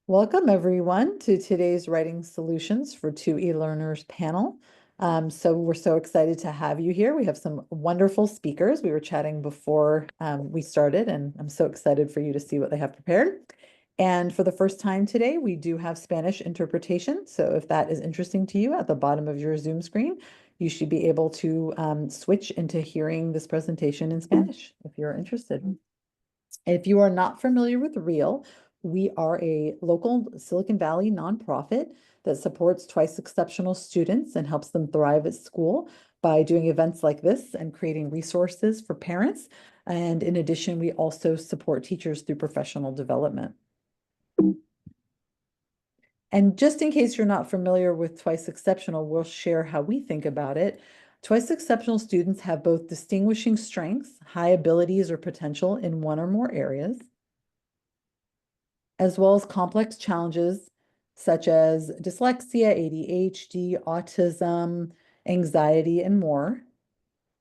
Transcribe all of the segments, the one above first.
Welcome, everyone, to today's Writing Solutions for 2E Learners panel. We're so excited to have you here. We have some wonderful speakers. We were chatting before we started, and I'm so excited for you to see what they have prepared. And for the first time today, we do have Spanish interpretation. So if that is interesting to you, at the bottom of your Zoom screen, you should be able to switch into hearing this presentation in Spanish if you're interested. If you are not familiar with REAL, we are a local Silicon Valley nonprofit that supports twice exceptional students and helps them thrive at school by doing events like this and creating resources for parents. And in addition, we also support teachers through professional development. And just in case you're not familiar with Twice Exceptional, we'll share how we think about it. Twice Exceptional students have both distinguishing strengths, high abilities or potential in one or more areas, as well as complex challenges such as dyslexia, ADHD, autism, anxiety, and more.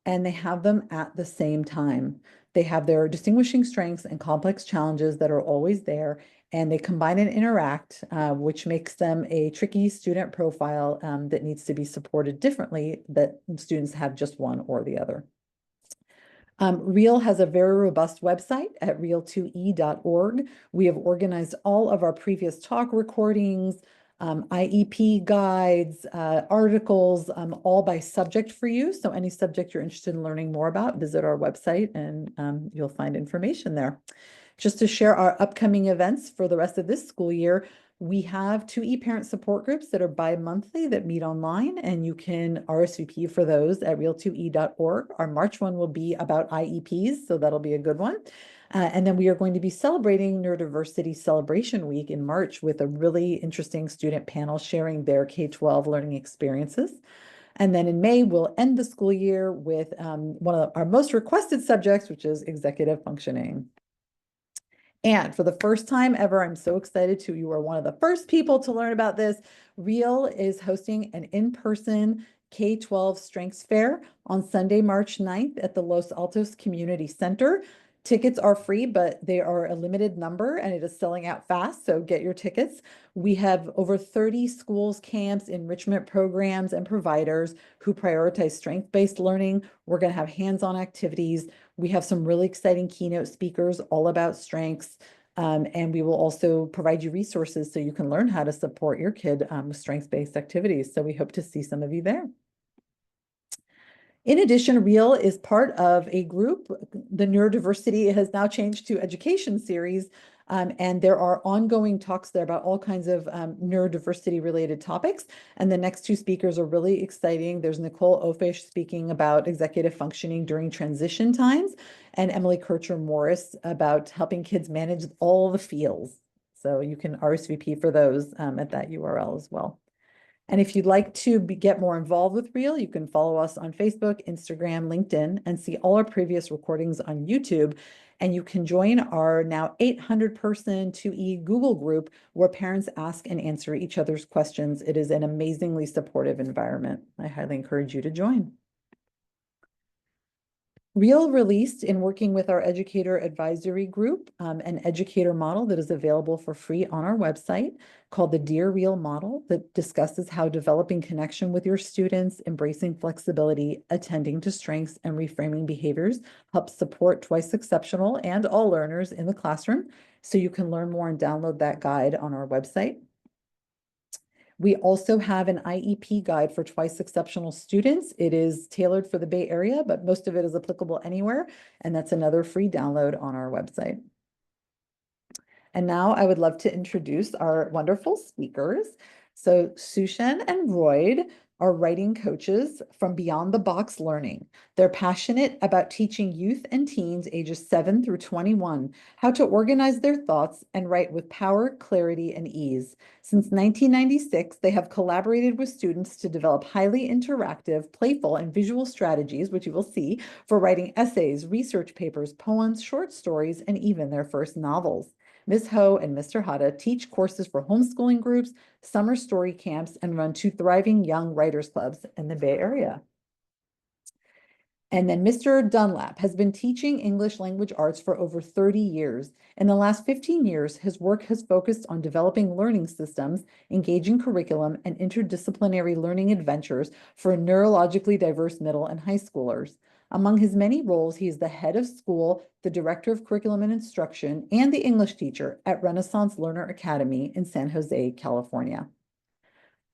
And they have them at the same time. They have their distinguishing strengths and complex challenges that are always there, and they combine and interact, which makes them a tricky student profile that needs to be supported differently, that students have just one or the other. REAL has a very robust website at real2e.org. We have organized all of our previous talk recordings, IEP guides, articles, all by subject for you. So any subject you're interested in learning more about, visit our website and you'll find information there. Just to share our upcoming events for the rest of this school year, we have 2E parent support groups that are bi-monthly that meet online, and you can RSVP for those at real2e.org. Our March one will be about IEPs, so that'll be a good one. And then we are going to be celebrating Neurodiversity Celebration Week in March with a really interesting student panel sharing their K-12 learning experiences. And then in May, we'll end the school year with one of our most requested subjects, which is executive functioning. And for the first time ever, I'm so excited you are one of the first people to learn about this. REAL is hosting an in-person K-12 Strengths Fair on Sunday, March 9th at the Los Altos Community Center. Tickets are free, but they are a limited number and it is selling out fast, so get your tickets. We have over 30 schools, camps, enrichment programs, and providers who prioritize strength-based learning. We're going to have hands-on activities. We have some really exciting keynote speakers all about strengths, and we will also provide you resources so you can learn how to support your kid with strengths-based activities. So we hope to see some of you there. In addition, REAL is part of a group. The Neurodiversity has now changed to Education series, and there are ongoing talks there about all kinds of neurodiversity related topics. And the next two speakers are really exciting. There's Nicole Ofish speaking about executive functioning during transition times, and Emily Kircher Morris about helping kids manage all the feels. So you can RSVP for those at that URL as well. And if you'd like to get more involved with REAL, you can follow us on Facebook, Instagram, LinkedIn, and see all our previous recordings on YouTube. And you can join our now 800-person 2E Google group where parents ask and answer each other's questions. It is an amazingly supportive environment. I highly encourage you to join. REAL released, in working with our educator advisory group, an educator model that is available for free on our website called the Dear REAL model that discusses how developing connection with your students, embracing flexibility, attending to strengths, and reframing behaviors helps support twice exceptional and all learners in the classroom. So you can learn more and download that guide on our website. We also have an IEP guide for twice exceptional students. It is tailored for the Bay Area, but most of it is applicable anywhere. And that's another free download on our website. And now I would love to introduce our wonderful speakers. So Shu-Hsien and Royd are writing coaches from Beyond the Box Learning. They're passionate about teaching youth and teens ages 7 through 21 how to organize their thoughts and write with power, clarity, and ease. Since 1996, they have collaborated with students to develop highly interactive, playful, and visual strategies, which you will see, for writing essays, research papers, poems, short stories, and even their first novels. Ms. Ho and Mr. Hada teach courses for homeschooling groups, summer story camps, and run 2 thriving young writers clubs in the Bay Area. And then Mr. Dunlap has been teaching English language arts for over 30 years. In the last 15 years, his work has focused on developing learning systems, engaging curriculum, and interdisciplinary learning adventures for neurologically diverse middle and high schoolers. Among his many roles, he is the head of school, the director of curriculum and instruction, and the English teacher at Renaissance Learner Academy in San Jose, California.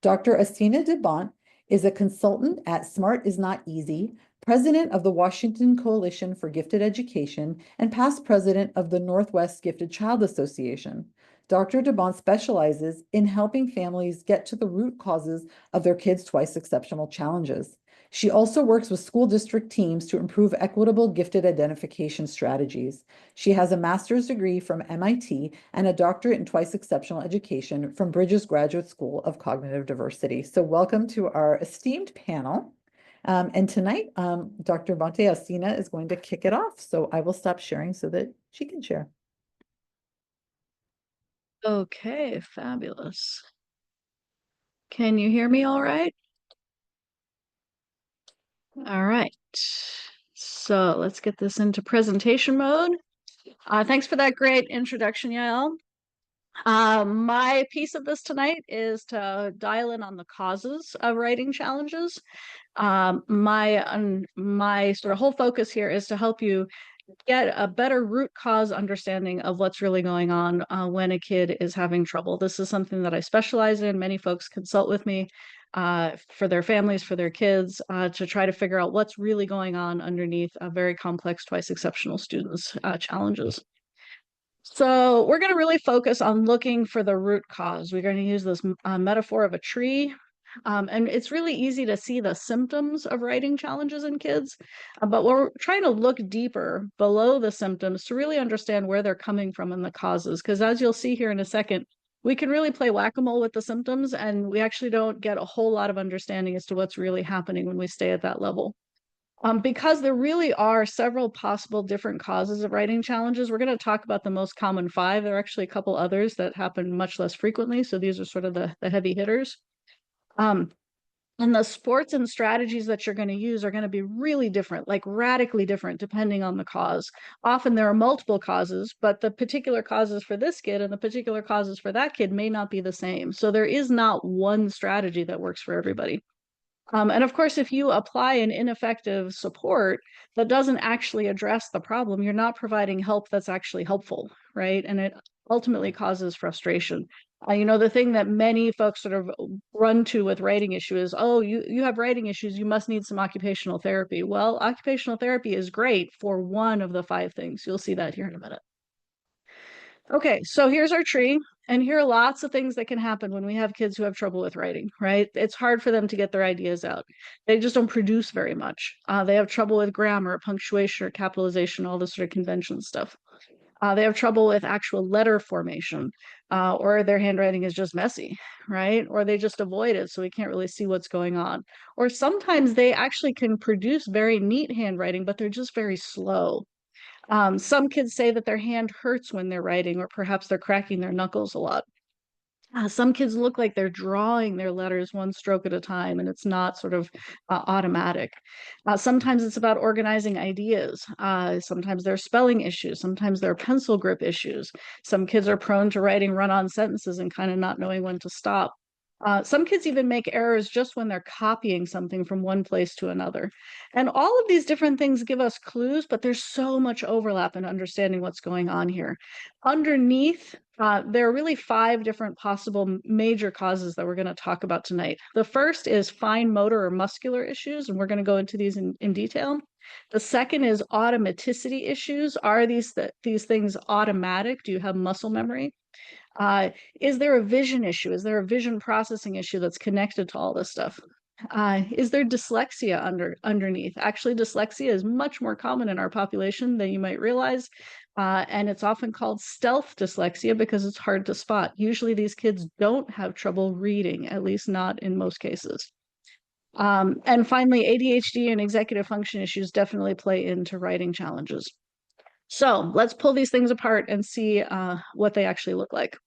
Dr. Austina De Bonte is a consultant at Smart is Not Easy, president of the Washington Coalition for Gifted Education, and past president of the Northwest Gifted Child Association. Dr. De Bonte specializes in helping families get to the root causes of their kids' twice exceptional challenges. She also works with school district teams to improve equitable gifted identification strategies. She has a master's degree from MIT and a doctorate in twice exceptional education from Bridges Graduate School of Cognitive Diversity. So welcome to our esteemed panel. And tonight, Dr. Bonte Austina is going to kick it off. So I will stop sharing so that she can share. Okay, fabulous. Can you hear me all right? All right. So let's get this into presentation mode. Thanks for that great introduction, Yael. My piece of this tonight is to dial in on the causes of writing challenges. My sort of whole focus here is to help you get a better root cause understanding of what's really going on when a kid is having trouble. This is something that I specialize in. Many folks consult with me for their families, for their kids, to try to figure out what's really going on underneath a very complex twice exceptional students' challenges. So we're going to really focus on looking for the root cause. We're going to use this metaphor of a tree. And it's really easy to see the symptoms of writing challenges in kids, but we're trying to look deeper below the symptoms to really understand where they're coming from and the causes. Because as you'll see here in a second, we can really play whack-a-mole with the symptoms, and we actually don't get a whole lot of understanding as to what's really happening when we stay at that level. Because there really are several possible different causes of writing challenges, we're going to talk about the most common 5. There are actually a couple others that happen much less frequently, so these are sort of the heavy hitters. And the sports and strategies that you're going to use are going to be really different, like radically different, depending on the cause. Often there are multiple causes, but the particular causes for this kid and the particular causes for that kid may not be the same. So there is not one strategy that works for everybody. And of course, if you apply an ineffective support that doesn't actually address the problem, you're not providing help that's actually helpful, right? And it ultimately causes frustration. The thing that many folks sort of run to with writing issue is, oh, you have writing issues, you must need some occupational therapy. Well, occupational therapy is great for one of the 5 things. You'll see that here in a minute. Okay, so here's our tree, and here are lots of things that can happen when we have kids who have trouble with writing, right? It's hard for them to get their ideas out. They just don't produce very much. They have trouble with grammar, punctuation, or capitalization, all this sort of convention stuff. They have trouble with actual letter formation, or their handwriting is just messy, right? Or they just avoid it, so we can't really see what's going on. Or sometimes they actually can produce very neat handwriting, but they're just very slow. Some kids say that their hand hurts when they're writing, or perhaps they're cracking their knuckles a lot. Some kids look like they're drawing their letters one stroke at a time, and it's not sort of automatic. Sometimes it's about organizing ideas. Sometimes there are spelling issues. Sometimes there are pencil grip issues. Some kids are prone to writing run-on sentences and kind of not knowing when to stop. Some kids even make errors just when they're copying something from one place to another. And all of these different things give us clues, but there's so much overlap in understanding what's going on here. Underneath, there are really 5 different possible major causes that we're going to talk about tonight. The first is fine motor or muscular issues, and we're going to go into these in detail. The second is automaticity issues. Are these things automatic? Do you have muscle memory? Is there a vision issue? Is there a vision processing issue that's connected to all this stuff? Is there dyslexia underneath? Actually, dyslexia is much more common in our population than you might realize. And it's often called stealth dyslexia because it's hard to spot. Usually these kids don't have trouble reading, at least not in most cases. And finally, ADHD and executive function issues definitely play into writing challenges. So let's pull these things apart and see what they actually look like.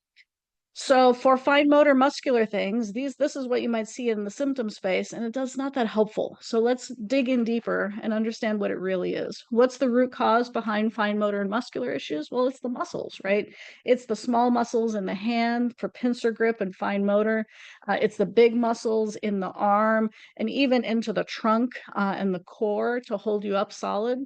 So for fine motor muscular things, this is what you might see in the symptom space, and it's not that helpful. So let's dig in deeper and understand what it really is. What's the root cause behind fine motor and muscular issues? Well, it's the muscles, right? It's the small muscles in the hand for pincer grip and fine motor. It's the big muscles in the arm and even into the trunk and the core to hold you up solid.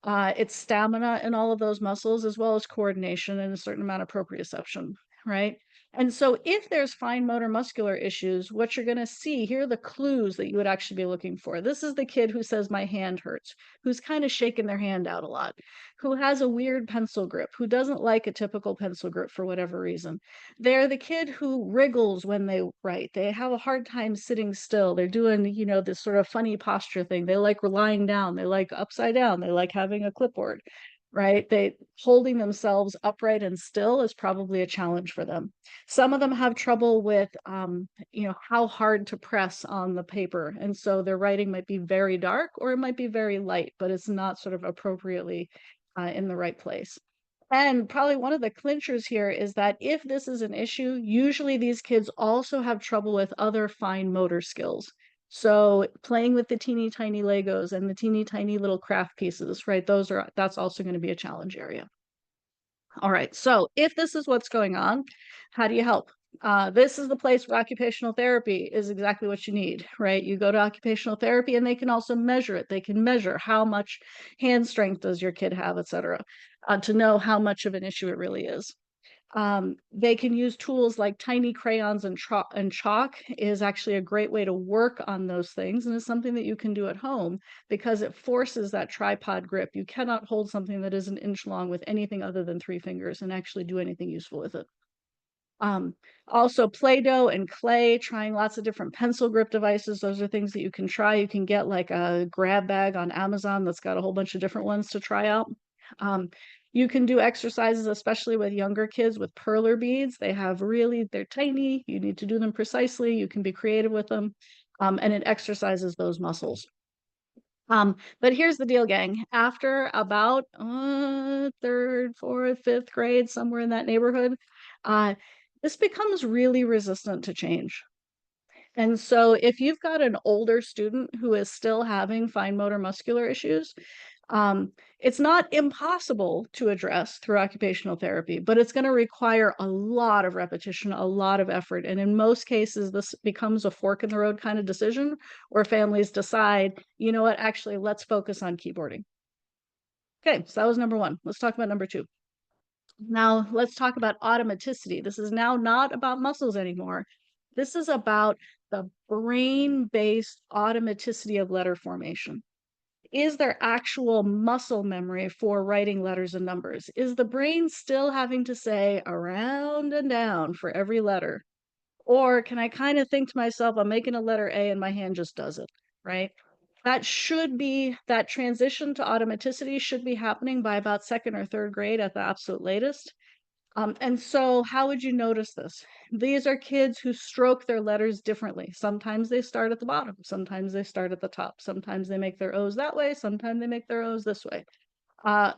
It's stamina in all of those muscles, as well as coordination and a certain amount of proprioception, right? And so, if there's fine motor muscular issues, what you're going to see here are the clues that you would actually be looking for. This is the kid who says, my hand hurts, who's kind of shaking their hand out a lot, who has a weird pencil grip, who doesn't like a typical pencil grip for whatever reason. They're the kid who wriggles when they write. They have a hard time sitting still. They're doing, this sort of funny posture thing. They like lying down. They like upside down. They like having a clipboard, right? They holding themselves upright and still is probably a challenge for them. Some of them have trouble with, how hard to press on the paper. And so their writing might be very dark or it might be very light, but it's not sort of appropriately in the right place. And probably one of the clinchers here is that if this is an issue, usually these kids also have trouble with other fine motor skills. So playing with the teeny tiny Legos and the teeny tiny little craft pieces, right? That's also going to be a challenge area. All right. So if this is what's going on, how do you help? This is the place where occupational therapy is exactly what you need, right? You go to occupational therapy and they can also measure it. They can measure how much hand strength does your kid have, et cetera, to know how much of an issue it really is. They can use tools like tiny crayons and chalk is actually a great way to work on those things. And it's something that you can do at home because it forces that tripod grip. You cannot hold something that is an inch long with anything other than 3 fingers and actually do anything useful with it. Um, Also Play-Doh and clay, trying lots of different pencil grip devices. Those are things that you can try. You can get like a grab bag on Amazon that's got a whole bunch of different ones to try out. Um, you can do exercises, especially with younger kids with perler beads. They're tiny. You need to do them precisely. You can be creative with them. And it exercises those muscles. But here's the deal, gang. After about third, fourth, fifth grade, somewhere in that neighborhood, uh, this becomes really resistant to change. And so if you've got an older student who is still having fine motor muscular issues, it's not impossible to address through occupational therapy, but it's going to require a lot of repetition, a lot of effort. And in most cases, this becomes a fork in the road kind of decision where families decide, you know what, actually, let's focus on keyboarding. Okay, so that was number one. Let's talk about number two. Now, let's talk about automaticity. This is now not about muscles anymore. This is about the brain-based automaticity of letter formation. Is there actual muscle memory for writing letters and numbers? Is the brain still having to say around and down for every letter? Or can I kind of think to myself, I'm making a letter A and my hand just does it, right? That transition to automaticity should be happening by about second or third grade at the absolute latest. And so, how would you notice this? These are kids who stroke their letters differently. Sometimes they start at the bottom, sometimes they start at the top, sometimes they make their O's that way, sometimes they make their O's this way.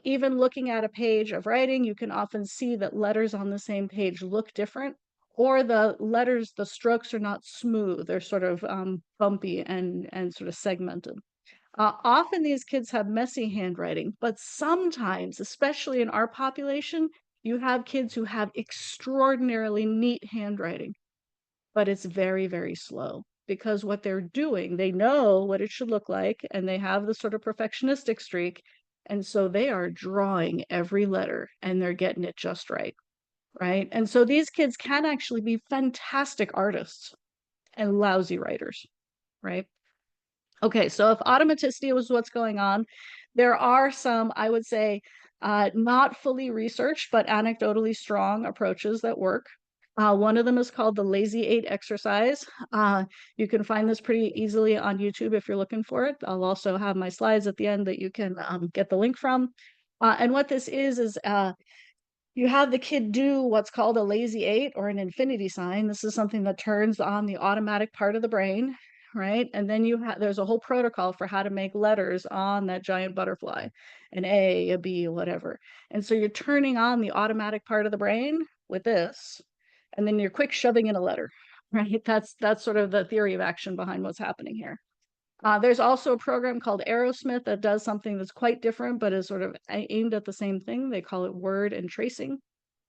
Even looking at a page of writing, you can often see that letters on the same page look different, or the strokes are not smooth, they're sort of bumpy and sort of segmented. Often these kids have messy handwriting, but sometimes, especially in our population, you have kids who have extraordinarily neat handwriting, but it's very, very slow because what they're doing, they know what it should look like, and they have the sort of perfectionistic streak. And so they are drawing every letter and they're getting it just right. Right. And so these kids can actually be fantastic artists and lousy writers. Right. Okay, so if automaticity was what's going on, there are some, I would say, not fully researched, but anecdotally strong approaches that work. One of them is called the Lazy 8 exercise. You can find this pretty easily on YouTube if you're looking for it. I'll also have my slides at the end that you can get the link from. And what this is you have the kid do what's called a lazy 8 or an infinity sign. This is something that turns on the automatic part of the brain, right? And then there's a whole protocol for how to make letters on that giant butterfly, an A, a B, whatever. And so you're turning on the automatic part of the brain with this. and then you're quick shoving in a letter, right? That's sort of the theory of action behind what's happening here. There's also a program called Aerosmith that does something that's quite different, but is sort of aimed at the same thing. They call it word and tracing.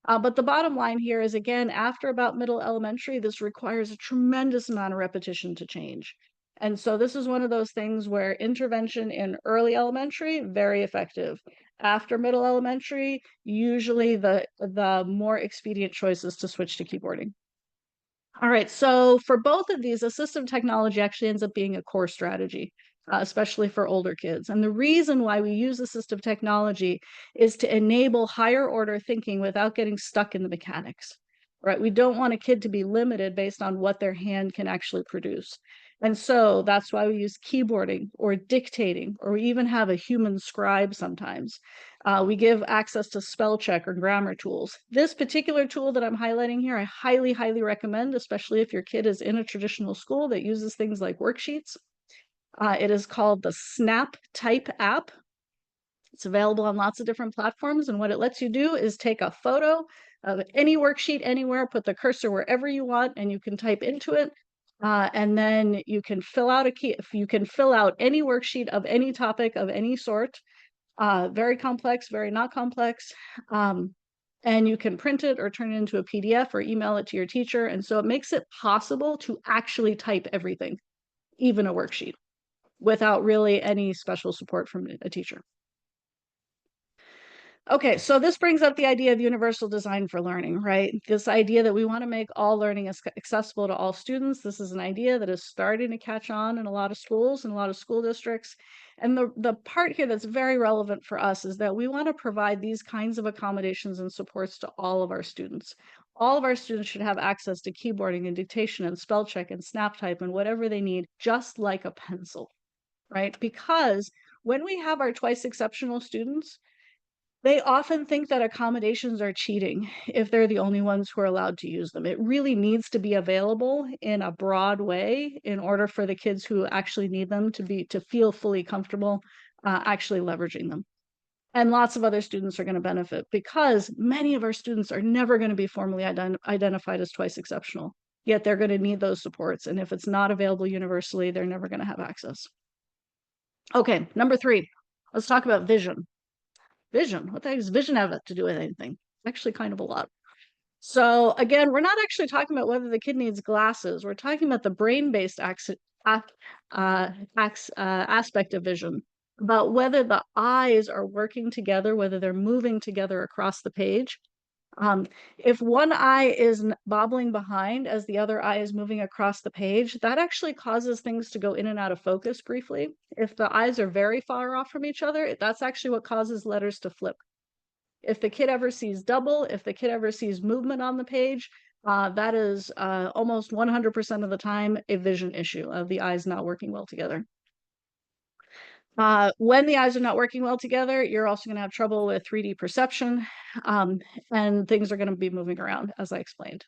But the bottom line here is, again, after about middle elementary, this requires a tremendous amount of repetition to change. And so this is one of those things where intervention in early elementary, very effective. After middle elementary, usually the more expedient choice is to switch to keyboarding. All right, so for both of these, assistive technology actually ends up being a core strategy, especially for older kids. And the reason why we use assistive technology is to enable higher order thinking without getting stuck in the mechanics, right? We don't want a kid to be limited based on what their hand can actually produce. And so that's why we use keyboarding or dictating, or we even have a human scribe sometimes. We give access to spell check or grammar tools. This particular tool that I'm highlighting here, I highly, highly recommend, especially if your kid is in a traditional school that uses things like worksheets. It is called the Snap Type app. It's available on lots of different platforms, and what it lets you do is take a photo of any worksheet anywhere, put the cursor wherever you want, and you can type into it. And then you can fill out you can fill out any worksheet of any topic of any sort. Very complex, very not complex. And you can print it or turn it into a PDF or email it to your teacher. And so it makes it possible to actually type everything, even a worksheet, without really any special support from a teacher. Okay, so this brings up the idea of universal design for learning, right? This idea that we want to make all learning accessible to all students. This is an idea that is starting to catch on in a lot of schools and a lot of school districts. And the part here that's very relevant for us is that we want to provide these kinds of accommodations and supports to all of our students. All of our students should have access to keyboarding and dictation and spell check and snap type and whatever they need, just like a pencil, right? Because when we have our twice exceptional students, they often think that accommodations are cheating if they're the only ones who are allowed to use them. It really needs to be available in a broad way in order for the kids who actually need them to feel fully comfortable actually leveraging them. And lots of other students are going to benefit because many of our students are never going to be formally identified as twice exceptional, yet they're going to need those supports. And if it's not available universally, they're never going to have access. Okay, number 3, let's talk about vision. Vision. What the heck does vision have to do with anything? Actually, kind of a lot. So again, we're not actually talking about whether the kid needs glasses. We're talking about the brain-based aspect of vision, about whether the eyes are working together, whether they're moving together across the page. If one eye is bobbling behind as the other eye is moving across the page, that actually causes things to go in and out of focus briefly. If the eyes are very far off from each other, that's actually what causes letters to flip. If the kid ever sees double, if the kid ever sees movement on the page, that is almost 100% of the time a vision issue of the eyes not working well together. When the eyes are not working well together, you're also going to have trouble with 3D perception, and things are going to be moving around, as I explained.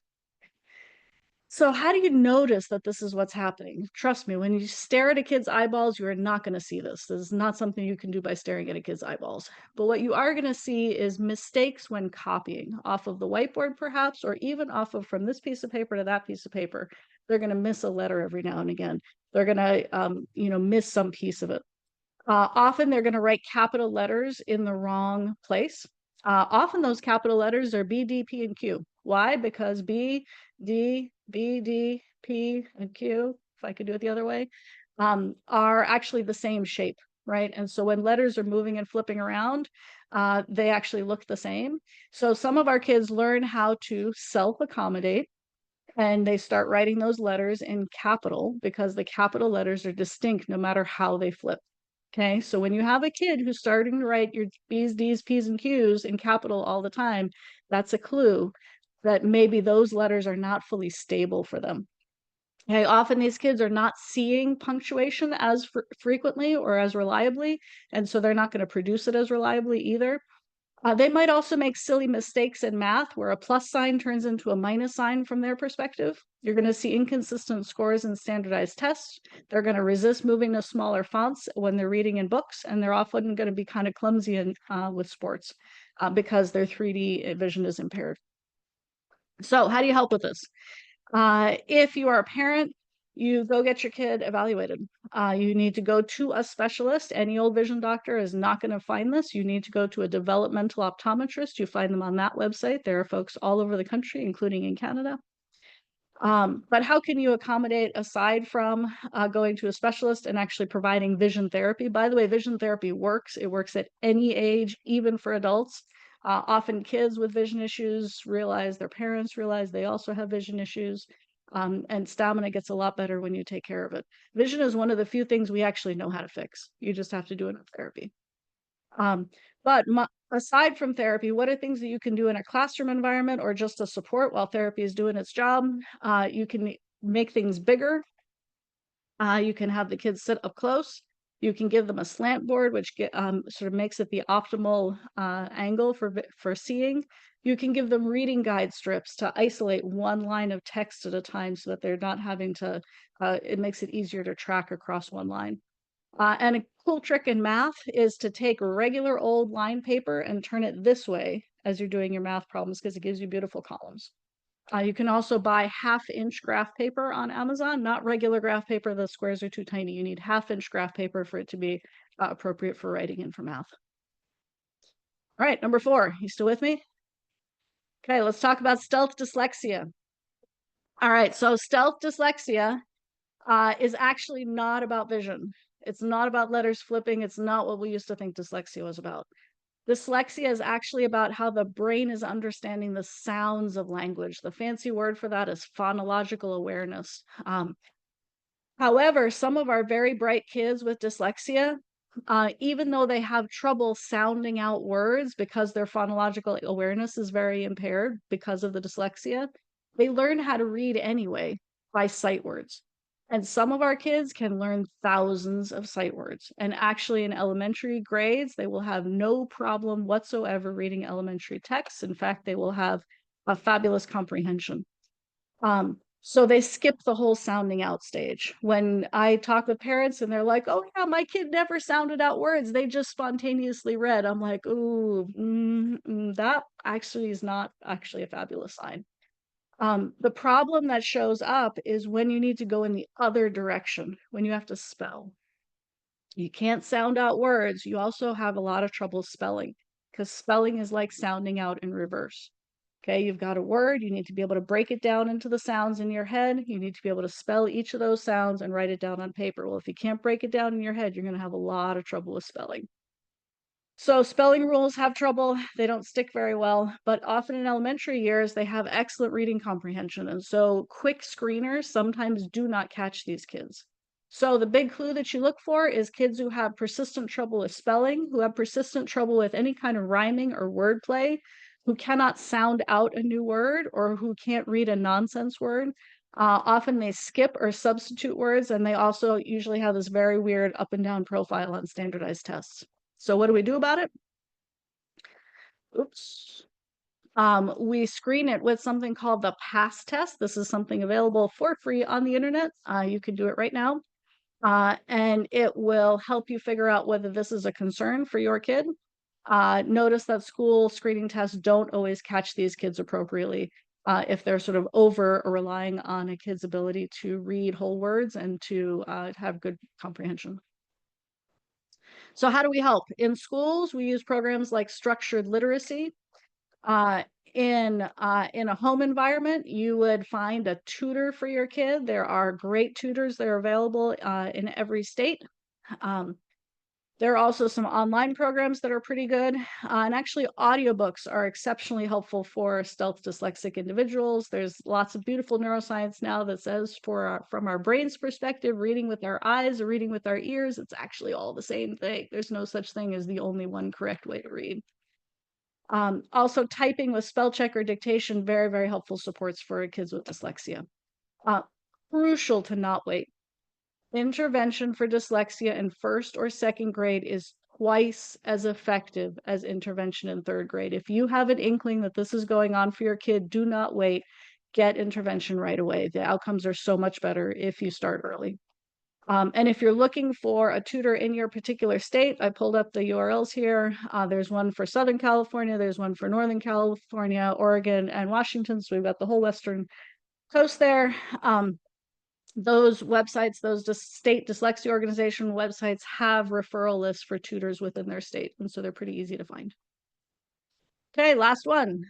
So how do you notice that this is what's happening? Trust me, when you stare at a kid's eyeballs, you are not going to see this. This is not something you can do by staring at a kid's eyeballs. But what you are going to see is mistakes when copying off of the whiteboard, perhaps, or even off of from this piece of paper to that piece of paper. They're going to miss a letter every now and again. They're going to, miss some piece of it. Often they're going to write capital letters in the wrong place. Often those capital letters are B, D, P, and Q. Why? Because B, D, P, and Q, if I could do it the other way, are actually the same shape, right? And so when letters are moving and flipping around, they actually look the same. So some of our kids learn how to self-accommodate, and they start writing those letters in capital because the capital letters are distinct no matter how they flip. Okay, so when you have a kid who's starting to write your B's, D's, P's, and Q's in capital all the time, that's a clue that maybe those letters are not fully stable for them. Okay, often these kids are not seeing punctuation as frequently or as reliably, and so they're not going to produce it as reliably either. They might also make silly mistakes in math where a plus sign turns into a minus sign from their perspective. You're going to see inconsistent scores in standardized tests. They're going to resist moving to smaller fonts when they're reading in books, and they're often going to be kind of clumsy with sports because their 3D vision is impaired. So how do you help with this? If you are a parent, you go get your kid evaluated. You need to go to a specialist. Any old vision doctor is not going to find this. You need to go to a developmental optometrist. You find them on that website. There are folks all over the country, including in Canada. But how can you accommodate aside from going to a specialist and actually providing vision therapy? By the way, vision therapy works. It works at any age, even for adults. Often kids with vision issues realize their parents realize they also have vision issues. And stamina gets a lot better when you take care of it. Vision is one of the few things we actually know how to fix. You just have to do enough therapy. Um, but aside from therapy, what are things that you can do in a classroom environment or just to support while therapy is doing its job? You can make things bigger. You can have the kids sit up close. You can give them a slant board, which sort of makes it the optimal angle for seeing. You can give them reading guide strips to isolate one line of text at a time so that they're not having to, it makes it easier to track across one line. And a cool trick in math is to take regular old line paper and turn it this way as you're doing your math problems because it gives you beautiful columns. You can also buy 1/2-inch graph paper on Amazon, not regular graph paper. The squares are too tiny. You need 1/2-inch graph paper for it to be appropriate for writing and for math. All right, number 4. You still with me? Okay, let's talk about stealth dyslexia. All right, so stealth dyslexia is actually not about vision. It's not about letters flipping. It's not what we used to think dyslexia was about. Dyslexia is actually about how the brain is understanding the sounds of language. The fancy word for that is phonological awareness. However, some of our very bright kids with dyslexia, even though they have trouble sounding out words because their phonological awareness is very impaired because of the dyslexia, they learn how to read anyway by sight words. And some of our kids can learn thousands of sight words. And actually, in elementary grades, they will have no problem whatsoever reading elementary texts. In fact, they will have a fabulous comprehension. So they skip the whole sounding out stage. When I talk with parents and they're like, oh, yeah, my kid never sounded out words, they just spontaneously read. I'm like, ooh, that actually is not actually a fabulous sign. The problem that shows up is when you need to go in the other direction, when you have to spell. You can't sound out words. You also have a lot of trouble spelling because spelling is like sounding out in reverse. Okay, you've got a word, you need to be able to break it down into the sounds in your head. You need to be able to spell each of those sounds and write it down on paper. Well, if you can't break it down in your head, you're going to have a lot of trouble with spelling. So spelling rules have trouble. They don't stick very well, but often in elementary years, they have excellent reading comprehension. And so quick screeners sometimes do not catch these kids. So the big clue that you look for is kids who have persistent trouble with spelling, who have persistent trouble with any kind of rhyming or wordplay, who cannot sound out a new word or who can't read a nonsense word. Often they skip or substitute words, and they also usually have this very weird up and down profile on standardized tests. So what do we do about it? Oops. We screen it with something called the PASS test. This is something available for free on the internet. You can do it right now. And it will help you figure out whether this is a concern for your kid. Notice that school screening tests don't always catch these kids appropriately if they're sort of over relying on a kid's ability to read whole words and to have good comprehension. So how do we help? In schools, we use programs like structured literacy. In a home environment, you would find a tutor for your kid. There are great tutors that are available in every state. There are also some online programs that are pretty good. And actually, audiobooks are exceptionally helpful for stealth dyslexic individuals. There's lots of beautiful neuroscience now that says from our brain's perspective, reading with our eyes or reading with our ears, it's actually all the same thing. There's no such thing as the only one correct way to read. Also, typing with spell check or dictation, very, very helpful supports for kids with dyslexia. Crucial to not wait. Intervention for dyslexia in 1st or 2nd grade is twice as effective as intervention in 3rd grade. If you have an inkling that this is going on for your kid, do not wait. Get intervention right away. The outcomes are so much better if you start early. And if you're looking for a tutor in your particular state, I pulled up the URLs here. There's one for Southern California, there's one for Northern California, Oregon, and Washington. So we've got the whole Western coast there. Those websites, those state dyslexia organization websites have referral lists for tutors within their state. And so they're pretty easy to find. Okay, last one.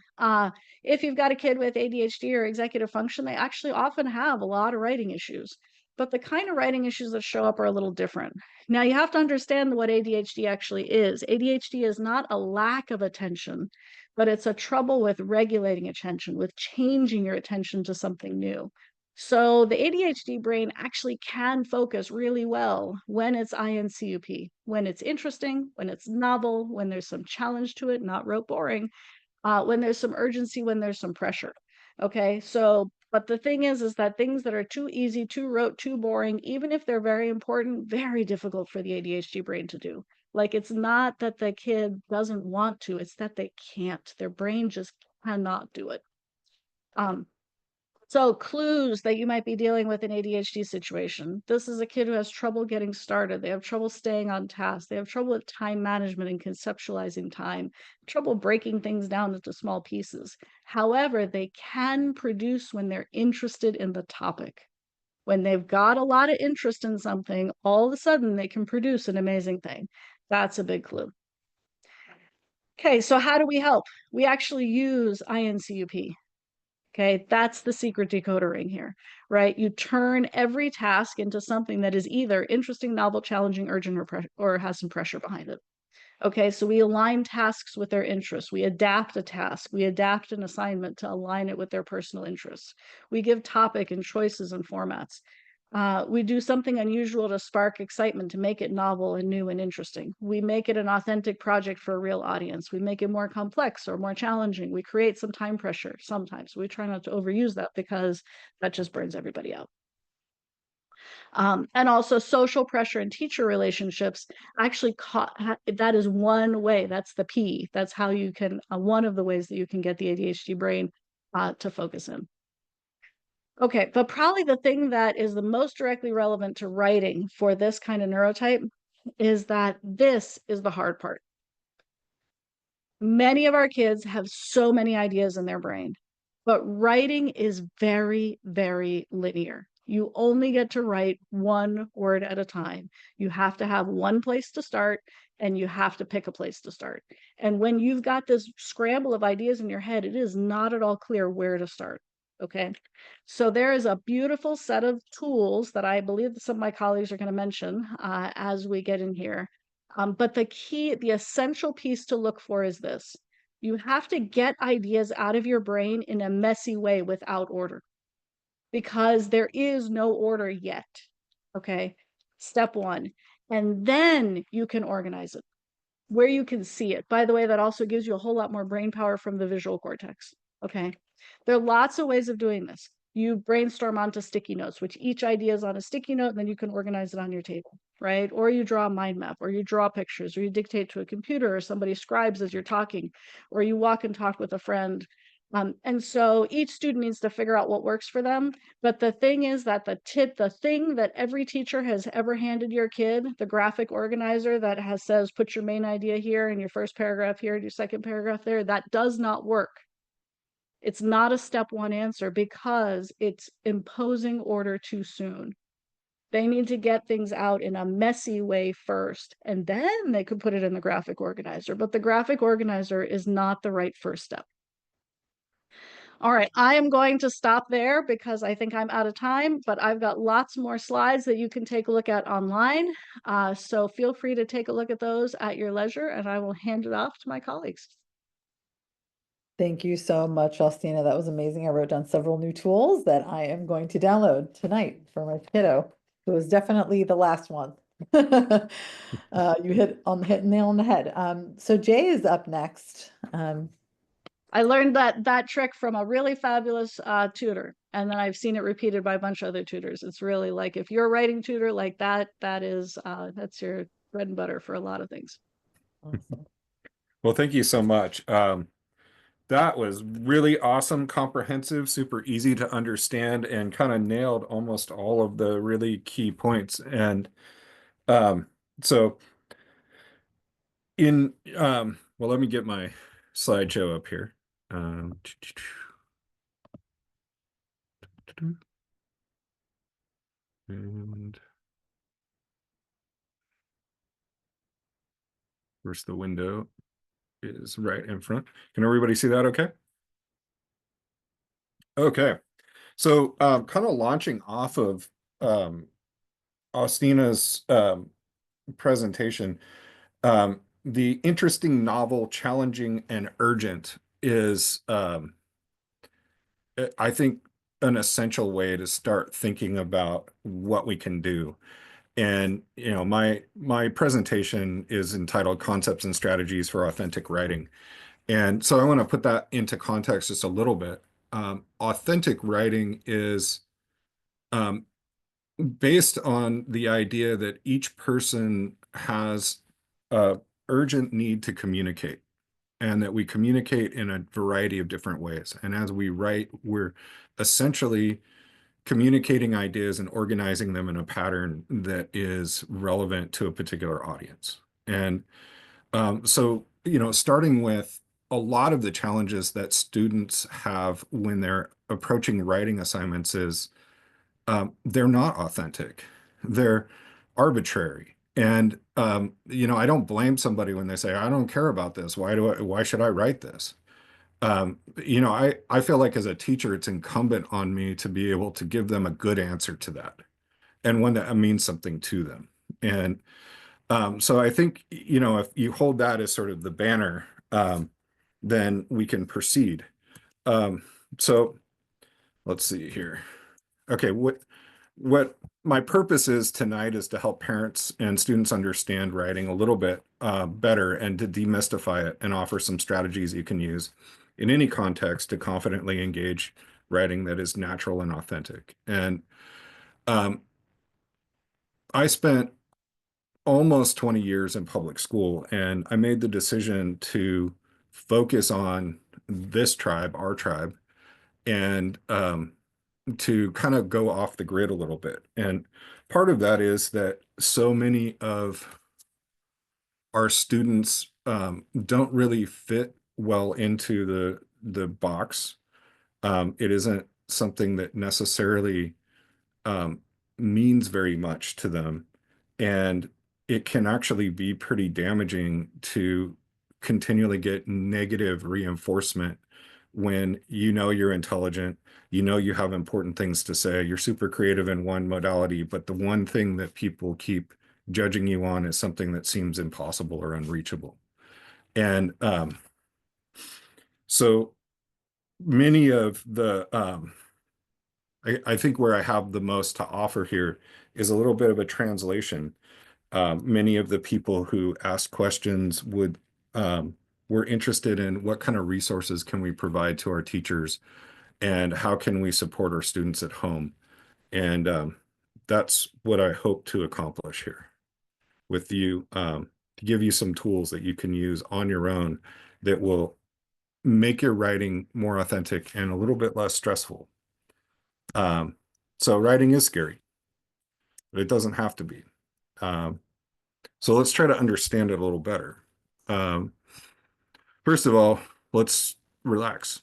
If you've got a kid with ADHD or executive function, they actually often have a lot of writing issues. But the kind of writing issues that show up are a little different. Now, you have to understand what ADHD actually is. ADHD is not a lack of attention, but it's a trouble with regulating attention, with changing your attention to something new. So the ADHD brain actually can focus really well when it's INCUP, when it's interesting, when it's novel, when there's some challenge to it, not rote boring, when there's some urgency, when there's some pressure. Okay, so, but the thing is that things that are too easy, too rote, too boring, even if they're very important, very difficult for the ADHD brain to do. Like, it's not that the kid doesn't want to, it's that they can't. Their brain just cannot do it. So clues that you might be dealing with an ADHD situation. This is a kid who has trouble getting started. They have trouble staying on task. They have trouble with time management and conceptualizing time, trouble breaking things down into small pieces. However, they can produce when they're interested in the topic. When they've got a lot of interest in something, all of a sudden they can produce an amazing thing. That's a big clue. Okay, so how do we help? We actually use INCUP. Okay, that's the secret decoder ring here, right? You turn every task into something that is either interesting, novel, challenging, urgent, or has some pressure behind it. Okay, so we align tasks with their interests. We adapt a task. We adapt an assignment to align it with their personal interests. We give topic and choices and formats. We do something unusual to spark excitement, to make it novel and new and interesting. We make it an authentic project for a real audience. We make it more complex or more challenging. We create some time pressure sometimes. We try not to overuse that because that just burns everybody out. And also social pressure and teacher relationships actually that is one way. That's the P. That's how you can, one of the ways that you can get the ADHD brain to focus in. Okay, but probably the thing that is the most directly relevant to writing for this kind of neurotype is that this is the hard part. Many of our kids have so many ideas in their brain, but writing is very, very linear. You only get to write one word at a time. You have to have one place to start, and you have to pick a place to start. And when you've got this scramble of ideas in your head, it is not at all clear where to start. Okay, so there is a beautiful set of tools that I believe that some of my colleagues are going to mention as we get in here. But the essential piece to look for is this. You have to get ideas out of your brain in a messy way without order, because there is no order yet. Okay, step one. And then you can organize it where you can see it. By the way, that also gives you a whole lot more brain power from the visual cortex. Okay, there are lots of ways of doing this. You brainstorm onto sticky notes, which each idea is on a sticky note, and then you can organize it on your table, right? Or you draw a mind map, or you draw pictures, or you dictate to a computer, or somebody scribes as you're talking, or you walk and talk with a friend. And so each student needs to figure out what works for them. But the thing is that the thing that every teacher has ever handed your kid, the graphic organizer that says, put your main idea here and your first paragraph here and your second paragraph there, that does not work. It's not a step one answer because it's imposing order too soon. They need to get things out in a messy way first, and then they could put it in the graphic organizer. But the graphic organizer is not the right first step. All right, I am going to stop there because I think I'm out of time, but I've got lots more slides that you can take a look at online. So feel free to take a look at those at your leisure, and I will hand it off to my colleagues. Thank you so much, Austina. That was amazing. I wrote down several new tools that I am going to download tonight for my kiddo. It was definitely the last one. You hit nail on the head. So Jay is up next. I learned that trick from a really fabulous tutor, and then I've seen it repeated by a bunch of other tutors. It's really like, if you're a writing tutor like that, that's your bread and butter for a lot of things. Awesome. Well, thank you so much. That was really awesome, comprehensive, super easy to understand, and kind of nailed almost all of the really key points. And um, so well, let me get my slideshow up here. Um, and where's the window? Is right in front. Can everybody see that okay? Okay. So kind of launching off of um, Austina's presentation, the interesting, novel, challenging, and urgent is, I think, an essential way to start thinking about what we can do. And my presentation is entitled Concepts and Strategies for Authentic Writing. And so I want to put that into context just a little bit. Authentic writing is um, based on the idea that each person has a urgent need to communicate, and that we communicate in a variety of different ways. And as we write, we're essentially communicating ideas and organizing them in a pattern that is relevant to a particular audience. And so, starting with a lot of the challenges that students have when they're approaching writing assignments is they're not authentic. They're arbitrary. And I don't blame somebody when they say, I don't care about this. Why should I write this? I feel like as a teacher, it's incumbent on me to be able to give them a good answer to that, and one that means something to them. And so I think, if you hold that as sort of the banner, then we can proceed. Um, so let's see here. Okay, what my purpose is tonight is to help parents and students understand writing a little bit better, and to demystify it and offer some strategies you can use in any context to confidently engage writing that is natural and authentic. And um, I spent almost 20 years in public school, and I made the decision to focus on this tribe, our tribe, and to kind of go off the grid a little bit. And part of that is that so many of our students don't really fit well into the box. It isn't something that necessarily um, means very much to them. And it can actually be pretty damaging to continually get negative reinforcement when you're intelligent, you have important things to say, you're super creative in one modality, but the one thing that people keep judging you on is something that seems impossible or unreachable. And so many of the I think where I have the most to offer here is a little bit of a translation. Many of the people who asked questions were interested in what kind of resources can we provide to our teachers, and how can we support our students at home. And that's what I hope to accomplish here with you, to give you some tools that you can use on your own that will make your writing more authentic and a little bit less stressful. Um, so writing is scary, but it doesn't have to be. Um, so let's try to understand it a little better. Um, First of all, let's relax.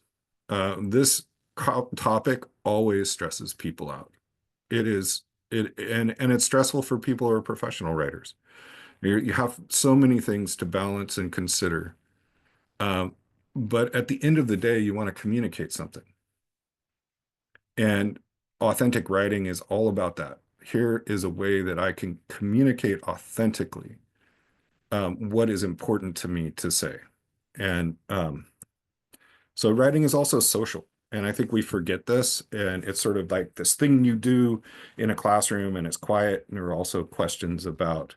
This topic always stresses people out. It is and it's stressful for people who are professional writers. You have so many things to balance and consider. Um, but at the end of the day, you want to communicate something. And authentic writing is all about that. Here is a way that I can communicate authentically what is important to me to say. And so writing is also social. And I think we forget this. And it's sort of like this thing you do in a classroom, and it's quiet. And there are also questions about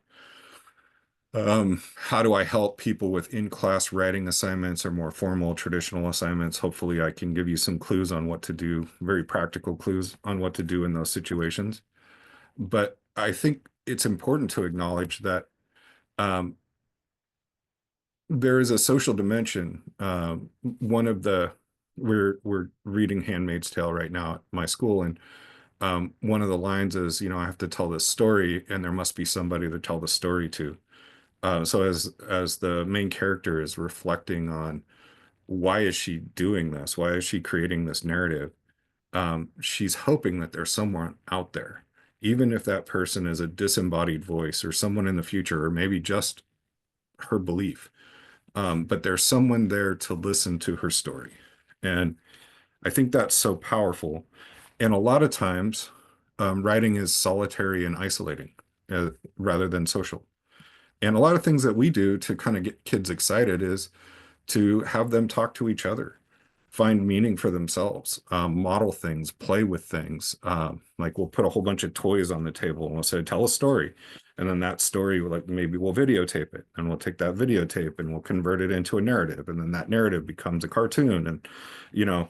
how do I help people with in-class writing assignments or more formal traditional assignments? Hopefully I can give you some clues on what to do, very practical clues on what to do in those situations. But I think it's important to acknowledge that um, there is a social dimension. One of the we're reading Handmaid's Tale right now at my school, and one of the lines is, you know, I have to tell this story, and there must be somebody to tell the story to. So as the main character is reflecting on why is she doing this? Why is she creating this narrative? She's hoping that there's someone out there, even if that person is a disembodied voice or someone in the future, or maybe just her belief. But there's someone there to listen to her story. And I think that's so powerful. And a lot of times, writing is solitary and isolating rather than social. And a lot of things that we do to kind of get kids excited is to have them talk to each other, find meaning for themselves, model things, play with things. Like we'll put a whole bunch of toys on the table and we'll say, tell a story. And then that story, like maybe we'll videotape it, and we'll take that videotape and we'll convert it into a narrative. And then that narrative becomes a cartoon. And, you know,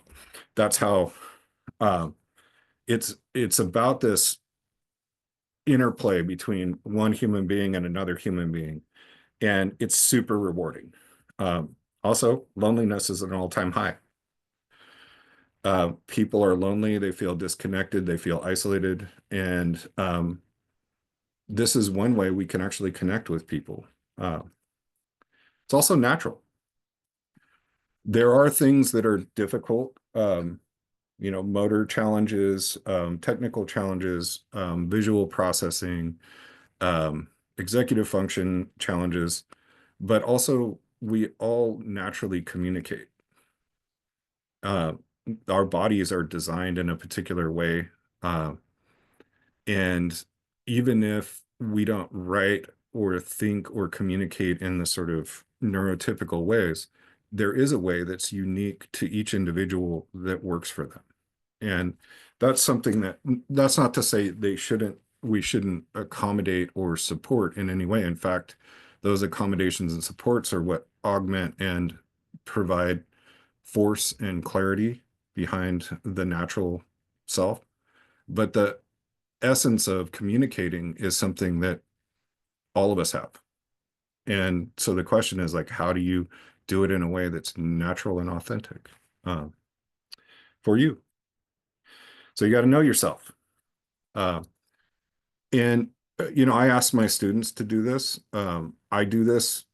that's how it's about this interplay between one human being and another human being. And it's super rewarding. Also, loneliness is an all-time high. People are lonely, they feel disconnected, they feel isolated, and this is one way we can actually connect with people. It's also natural. There are things that are difficult, you know, motor challenges, technical challenges, visual processing, executive function challenges, but also we all naturally communicate. Our bodies are designed in a particular way. And even if we don't write or think or communicate in the sort of neurotypical ways, there is a way that's unique to each individual that works for them. And that's something that's not to say we shouldn't accommodate or support in any way. In fact, those accommodations and supports are what augment and provide force and clarity behind the natural self. But the essence of communicating is something that all of us have. And so the question is, like, how do you do it in a way that's natural and authentic for you? So you got to know yourself. And you know, I ask my students to do this. I do this.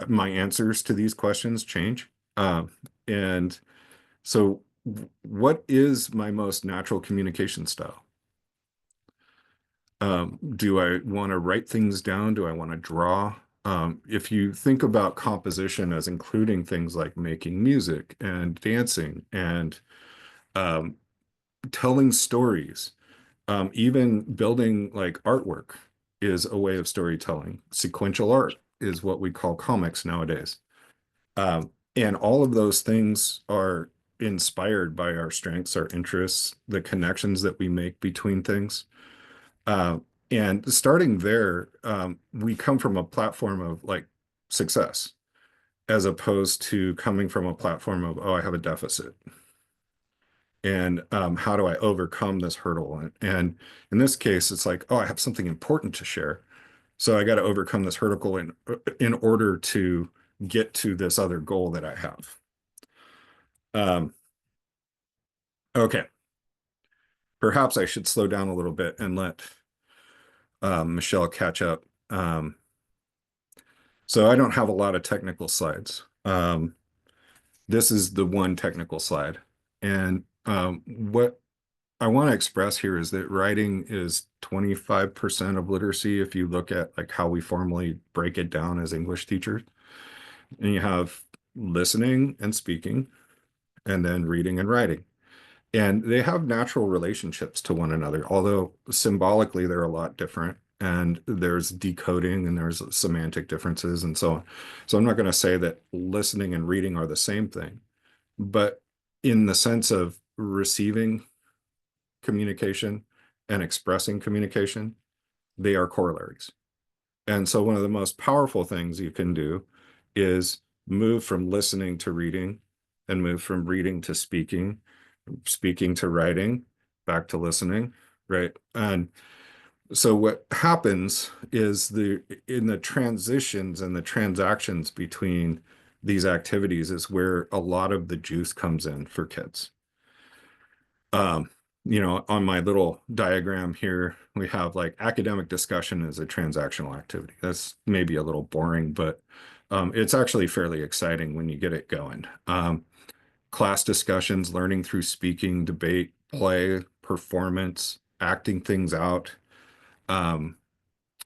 My answers to these questions change. And so what is my most natural communication style? Do I want to write things down? Do I want to draw? If you think about composition as including things like making music and dancing and telling stories, even building like artwork is a way of storytelling. Sequential art is what we call comics nowadays. And all of those things are inspired by our strengths, our interests, the connections that we make between things. And starting there, we come from a platform of like success, as opposed to coming from a platform of, oh, I have a deficit. And how do I overcome this hurdle? And in this case, it's like, oh, I have something important to share. So I got to overcome this hurdle in order to get to this other goal that I have. Okay. Perhaps I should slow down a little bit and let Michelle catch up. So I don't have a lot of technical slides. This is the one technical slide. And what I want to express here is that writing is 25% of literacy if you look at like how we formally break it down as English teachers. And you have listening and speaking, and then reading and writing. And they have natural relationships to one another, although symbolically they're a lot different. And there's decoding and there's semantic differences and so on. So I'm not going to say that listening and reading are the same thing, but in the sense of receiving communication and expressing communication, they are corollaries. And so one of the most powerful things you can do is move from listening to reading and move from reading to speaking to writing, back to listening, right? And So what happens is in the transitions and the transactions between these activities is where a lot of the juice comes in for kids. Um, on my little diagram here, we have like academic discussion as a transactional activity. That's maybe a little boring, but it's actually fairly exciting when you get it going. Class discussions, learning through speaking, debate, play, performance, acting things out. Um,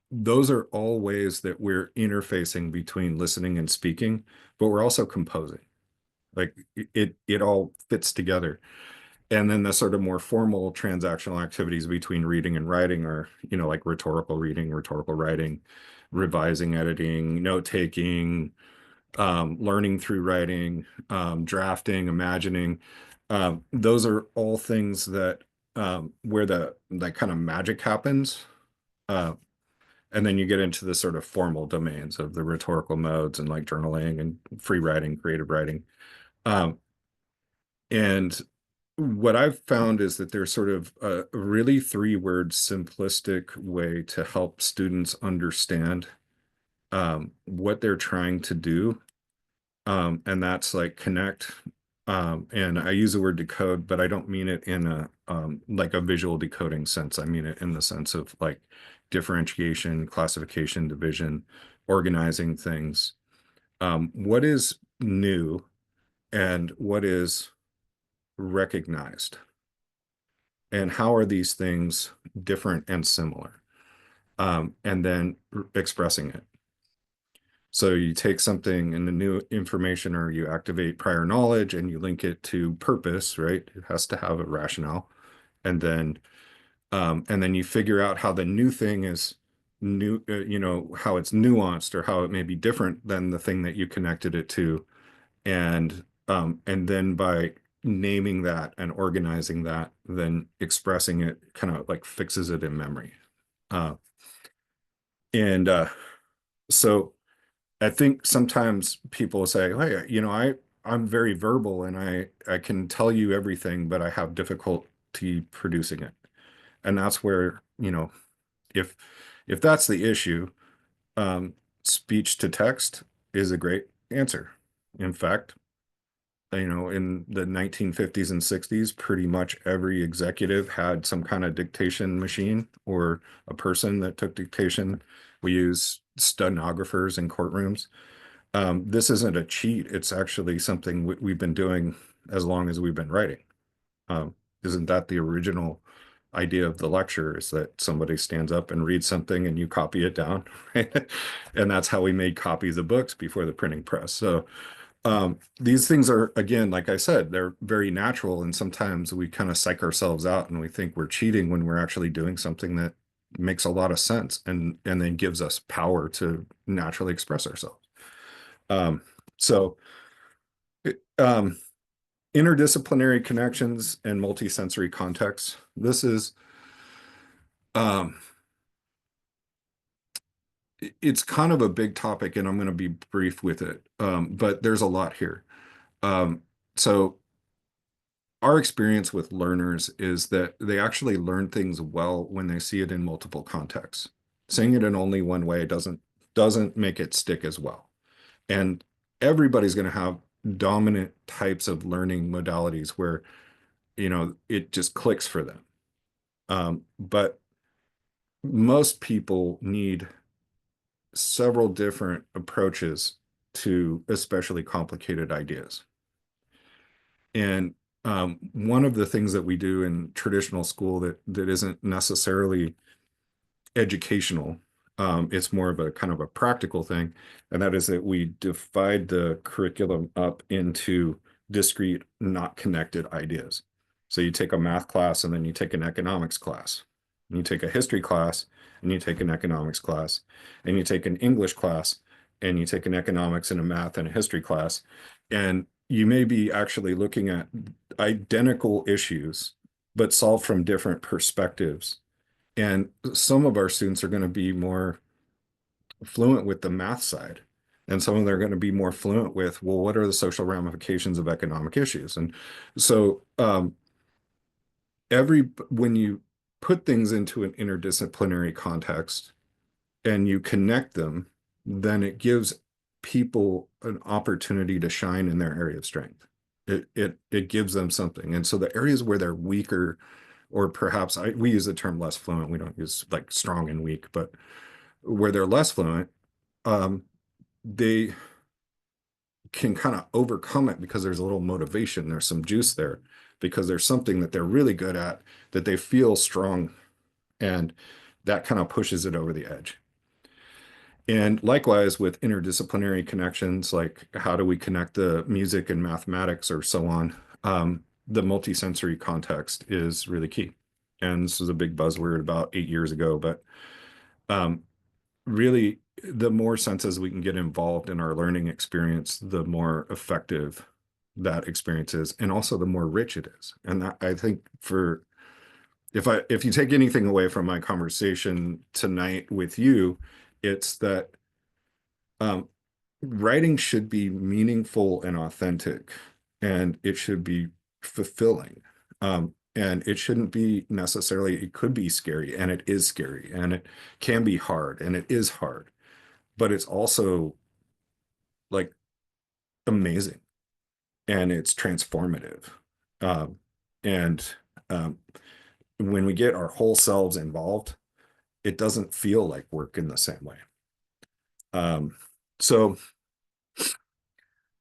those are all ways that we're interfacing between listening and speaking, but we're also composing. Like it all fits together. And then the sort of more formal transactional activities between reading and writing are, like rhetorical reading, rhetorical writing, revising, editing, note taking, learning through writing, drafting, imagining. Those are all things that where that kind of magic happens. Uh, and then you get into the sort of formal domains of the rhetorical modes and like journaling and free writing, creative writing. Um, and what I've found is that there's sort of a really three-word simplistic way to help students understand what they're trying to do. And that's like connect. And I use the word decode, but I don't mean it in a like a visual decoding sense. I mean it in the sense of like differentiation, classification, division, organizing things. What is new and what is recognized? And how are these things different and similar? And then expressing it. So you take something in the new information or you activate prior knowledge and you link it to purpose, right? It has to have a rationale. And then you figure out how the new thing is new, how it's nuanced or how it may be different than the thing that you connected it to. And then by naming that and organizing that, then expressing it kind of like fixes it in memory. Uh, and so I think sometimes people say, "Hey, I'm very verbal and I can tell you everything, but I have difficulty producing it." And that's where, if that's the issue, speech to text is a great answer. In fact, in the 1950s and 60s, pretty much every executive had some kind of dictation machine or a person that took dictation. We use stenographers in courtrooms. This isn't a cheat. It's actually something we've been doing as long as we've been writing. Isn't that the original idea of the lecture, is that somebody stands up and reads something and you copy it down, right? And that's how we made copies of books before the printing press. So these things are, again, like I said, they're very natural. And sometimes we kind of psych ourselves out and we think we're cheating when we're actually doing something that makes a lot of sense and then gives us power to naturally express ourselves. So interdisciplinary connections and multisensory contexts. This is, it's kind of a big topic and I'm going to be brief with it. But there's a lot here. So our experience with learners is that they actually learn things well when they see it in multiple contexts. Saying it in only one way doesn't make it stick as well. And everybody's going to have dominant types of learning modalities where, it just clicks for them. But most people need several different approaches to especially complicated ideas. And one of the things that we do in traditional school that isn't necessarily educational, it's more of a kind of a practical thing, and that is that we divide the curriculum up into discrete, not connected ideas. So you take a math class and then you take an economics class, and you take a history class and you take an economics class, and you take an English class and you take an economics and a math and a history class, and you may be actually looking at identical issues, but solved from different perspectives. And some of our students are going to be more fluent with the math side. And some of them are going to be more fluent with, well, what are the social ramifications of economic issues? And so when you put things into an interdisciplinary context and you connect them, then it gives people an opportunity to shine in their area of strength. It gives them something. And so the areas where they're weaker, or perhaps we use the term less fluent, we don't use like strong and weak, but where they're less fluent, they can kind of overcome it because there's a little motivation, there's some juice there, because there's something that they're really good at that they feel strong, and that kind of pushes it over the edge. And likewise with interdisciplinary connections, like how do we connect the music and mathematics or so on, the multisensory context is really key. And this was a big buzzword about 8 years ago, but really the more senses we can get involved in our learning experience, the more effective that experience is, and also the more rich it is. And that, I think, for if you take anything away from my conversation tonight with you, it's that writing should be meaningful and authentic, and it should be fulfilling. And it shouldn't be necessarily, it could be scary, and it is scary, and it can be hard, and it is hard, but it's also like amazing, and it's transformative. And when we get our whole selves involved, it doesn't feel like work in the same way. So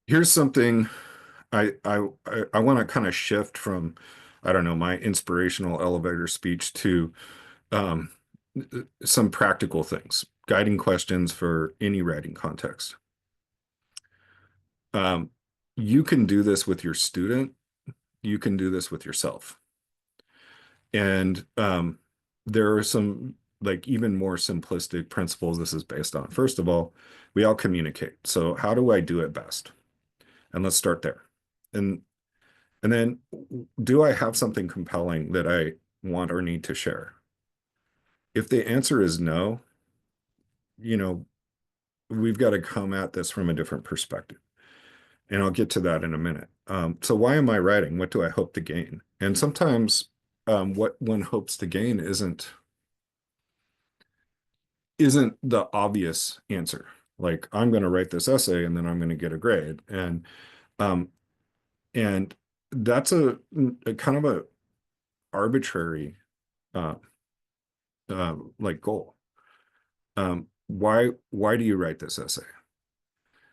here's something I want to kind of shift from, I don't know, my inspirational elevator speech to some practical things, guiding questions for any writing context. You can do this with your student. You can do this with yourself. And there are some like even more simplistic principles this is based on. First of all, we all communicate. So how do I do it best? And let's start there. And then, do I have something compelling that I want or need to share? If the answer is no, we've got to come at this from a different perspective. And I'll get to that in a minute. So why am I writing? What do I hope to gain? And sometimes what one hopes to gain isn't the obvious answer. Like, I'm going to write this essay and then I'm going to get a grade. And that's a kind of a arbitrary like goal. Why do you write this essay?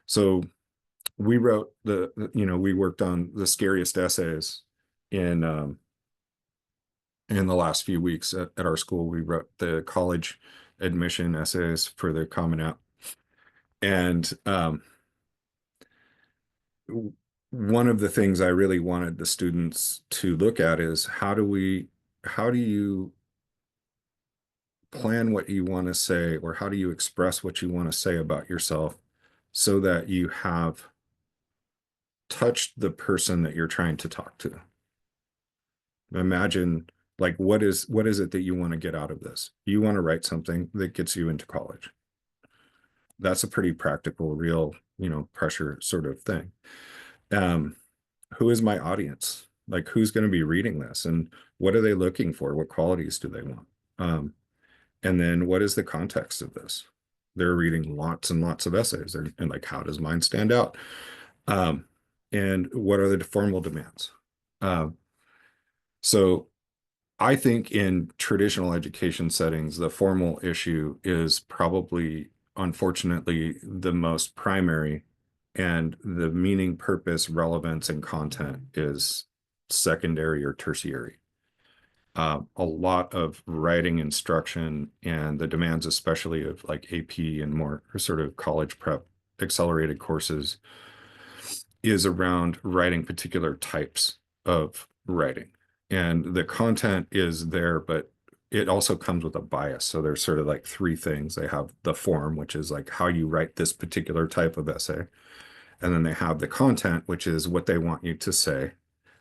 So we wrote we worked on the scariest essays in the last few weeks at our school. We wrote the college admission essays for the Common App. And one of the things I really wanted the students to look at is how do you plan what you want to say, or how do you express what you want to say about yourself so that you have touched the person that you're trying to talk to? Imagine, like, what is it that you want to get out of this? You want to write something that gets you into college. That's a pretty practical, real, pressure sort of thing. Who is my audience? Like, who's going to be reading this, and what are they looking for? What qualities do they want? And then what is the context of this? They're reading lots and lots of essays, and like, how does mine stand out? And what are the formal demands? So I think in traditional education settings, the formal issue is probably, unfortunately, the most primary, and the meaning, purpose, relevance, and content is secondary or tertiary. A lot of writing instruction and the demands, especially of like AP and more sort of college prep accelerated courses, is around writing particular types of writing. And the content is there, but it also comes with a bias. So there's sort of like three things. They have the form, which is like how you write this particular type of essay. And then they have the content, which is what they want you to say.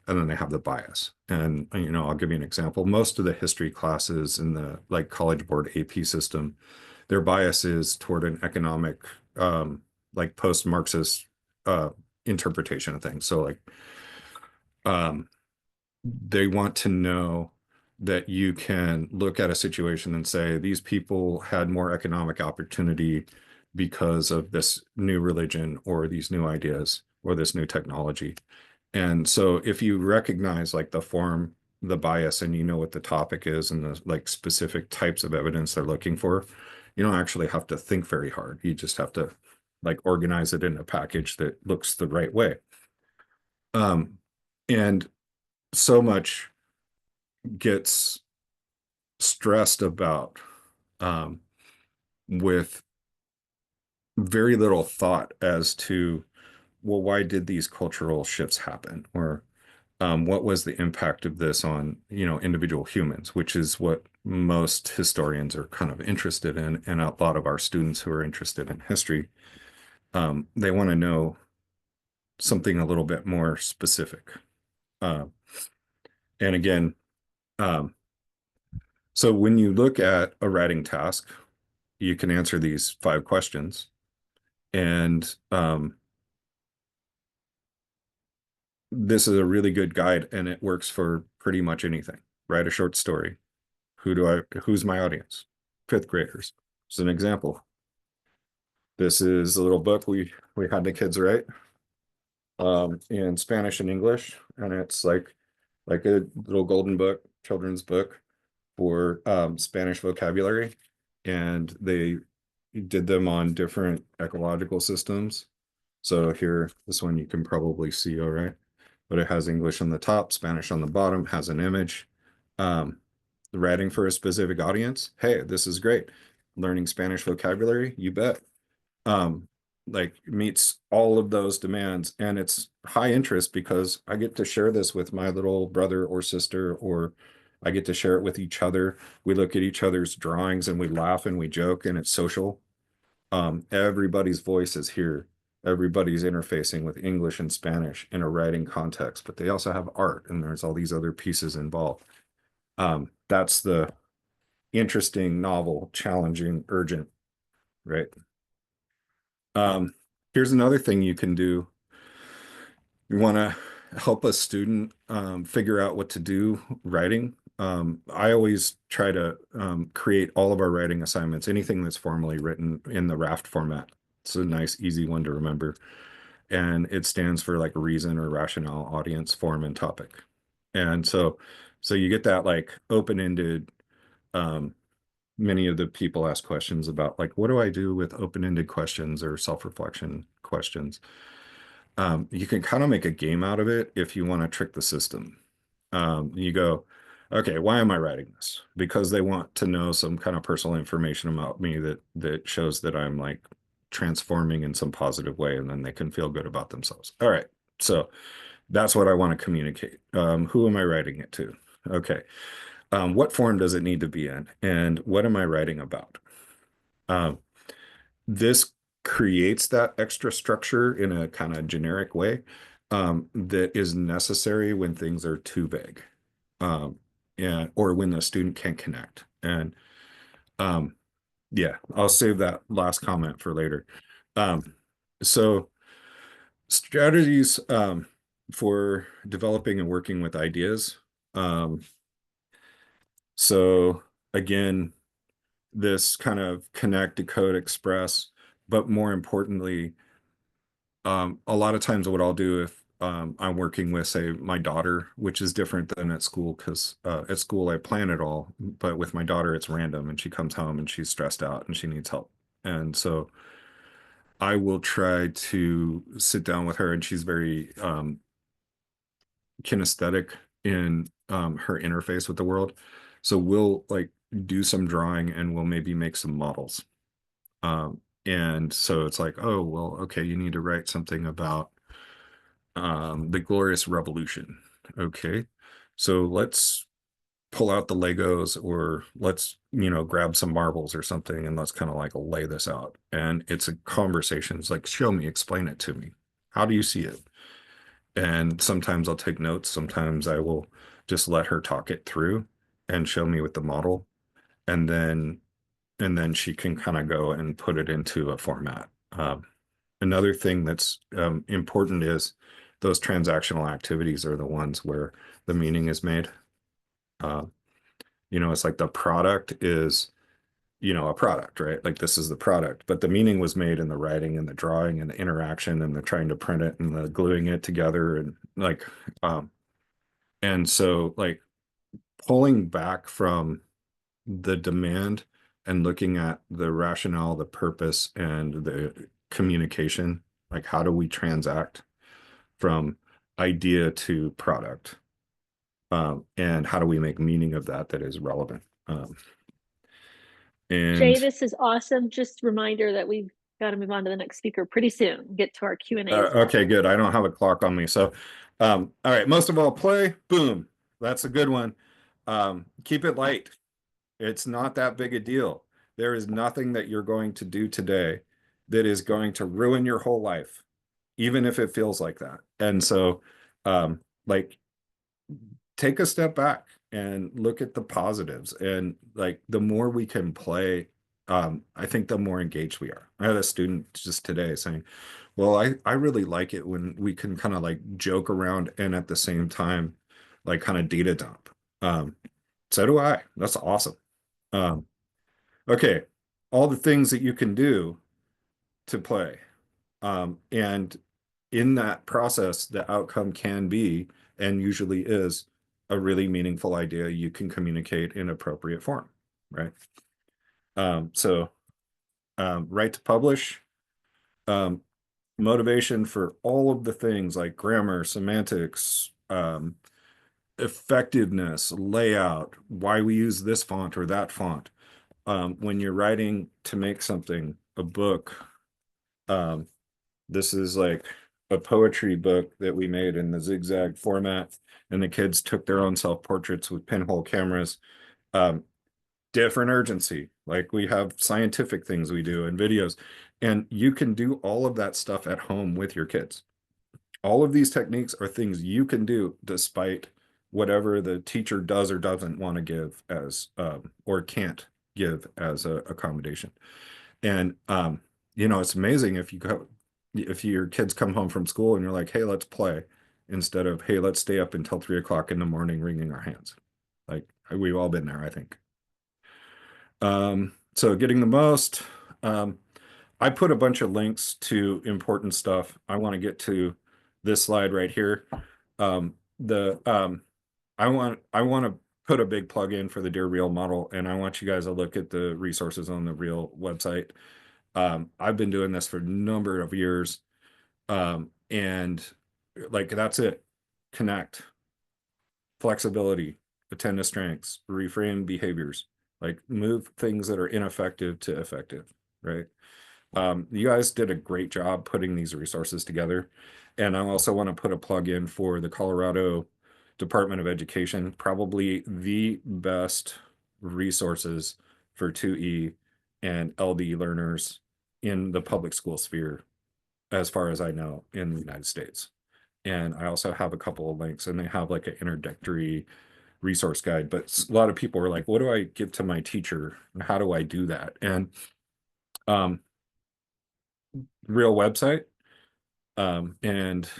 And then they have the bias. And, I'll give you an example. Most of the history classes in the like College Board AP system, their bias is toward an economic, like post-Marxist interpretation of things. So like, they want to know that you can look at a situation and say, these people had more economic opportunity because of this new religion or these new ideas or this new technology. And so if you recognize like the form, the bias, and you know what the topic is and the like specific types of evidence they're looking for, you don't actually have to think very hard. You just have to like organize it in a package that looks the right way. And so much gets stressed about with very little thought as to, well, why did these cultural shifts happen? Or what was the impact of this on, individual humans, which is what most historians are kind of interested in. And a lot of our students who are interested in history, they want to know something a little bit more specific. And again, so when you look at a writing task, you can answer these 5 questions. And this is a really good guide, and it works for pretty much anything. Write a short story. Who's my audience? 5th graders. As an example. This is a little book we had the kids write in Spanish and English, and it's like a little golden book, children's book for Spanish vocabulary, and they did them on different ecological systems. So here, this one you can probably see, all right, but it has English on the top, Spanish on the bottom, has an image. The writing for a specific audience. Hey, this is great. Learning Spanish vocabulary, you bet. Like meets all of those demands, and it's high interest because I get to share this with my little brother or sister, or I get to share it with each other. We look at each other's drawings and we laugh and we joke, and it's social. Everybody's voice is here. Everybody's interfacing with English and Spanish in a writing context, but they also have art, and there's all these other pieces involved. That's the interesting, novel, challenging, urgent, right? Here's another thing you can do. You want to help a student figure out what to do writing. I always try to create all of our writing assignments, anything that's formally written, in the raft format. It's a nice, easy one to remember. And it stands for like reason or rationale, audience, form, and topic. And so you get that like open-ended, many of the people ask questions about like, what do I do with open-ended questions or self-reflection questions? You can kind of make a game out of it if you want to trick the system. You go, okay, why am I writing this? Because they want to know some kind of personal information about me that shows that I'm like transforming in some positive way, and then they can feel good about themselves. All right, so that's what I want to communicate. Who am I writing it to? Okay. What form does it need to be in? And what am I writing about? This creates that extra structure in a kind of generic way that is necessary when things are too vague, or when the student can't connect. And yeah, I'll save that last comment for later. So strategies for developing and working with ideas. So again, this kind of connect, decode, express, but more importantly, a lot of times what I'll do if I'm working with, say, my daughter, which is different than at school, because at school I plan it all, but with my daughter it's random, and she comes home and she's stressed out and she needs help. And so I will try to sit down with her, and she's very kinesthetic in her interface with the world. So we'll like do some drawing, and we'll maybe make some models. And so it's like, oh, well, okay, you need to write something about the Glorious Revolution. Okay, so let's pull out the Legos, or let's, grab some marbles or something, and let's kind of like lay this out. And it's a conversation. It's like, show me, explain it to me. How do you see it? And sometimes I'll take notes. Sometimes I will just let her talk it through and show me with the model. And then she can kind of go and put it into a format. Another thing that's important is those transactional activities are the ones where the meaning is made. You know, it's like the product is, you know, a product, right? Like this is the product, but the meaning was made in the writing and the drawing and the interaction and the trying to print it and the gluing it together and like, and so like pulling back from the demand and looking at the rationale, the purpose, and the communication, like how do we transact from idea to product, and how do we make meaning of that that is relevant. Jay, And this is awesome. Just reminder that we've got to move on to the next speaker pretty soon. Get to our Q&A as well. okay, good. I don't have a clock on me. So, all right, most of all, play, boom. That's a good one. Keep it light. It's not that big a deal. There is nothing that you're going to do today that is going to ruin your whole life, even if it feels like that. And so, like, take a step back and look at the positives. And like, the more we can play, I think the more engaged we are. I had a student just today saying, well, I really like it when we can kind of like joke around and at the same time, like kind of data dump. So do I. That's awesome. Okay, all the things that you can do to play. And in that process, the outcome can be, and usually is, a really meaningful idea you can communicate in appropriate form, right? So right to publish, motivation for all of the things like grammar, semantics, effectiveness, layout, why we use this font or that font. When you're writing to make something, a book, this is like a poetry book that we made in the zigzag format, and the kids took their own self-portraits with pinhole cameras. Different urgency, like we have scientific things we do and videos, and you can do all of that stuff at home with your kids. All of these techniques are things you can do despite whatever the teacher does or doesn't want to give as, or can't give as a accommodation. And you know, it's amazing if you go, if your kids come home from school and you're like, hey, let's play, instead of, hey, let's stay up until 3 o'clock in the morning wringing our hands. Like we've all been there, I think. So getting the most, I put a bunch of links to important stuff. I want to get to this slide right here. I want to put a big plug in for the Dear Real model, and I want you guys to look at the resources on the Real website. I've been doing this for a number of years, and like that's it. Connect, flexibility, attend to strengths, reframe behaviors, like move things that are ineffective to effective, right? You guys did a great job putting these resources together. And I also want to put a plug in for the Colorado Department of Education, probably the best resources for 2E and LD learners in the public school sphere, as far as I know, in the United States. And I also have a couple of links, and they have like an introductory resource guide. But a lot of people are like, what do I give to my teacher? And how do I do that? And Real website, and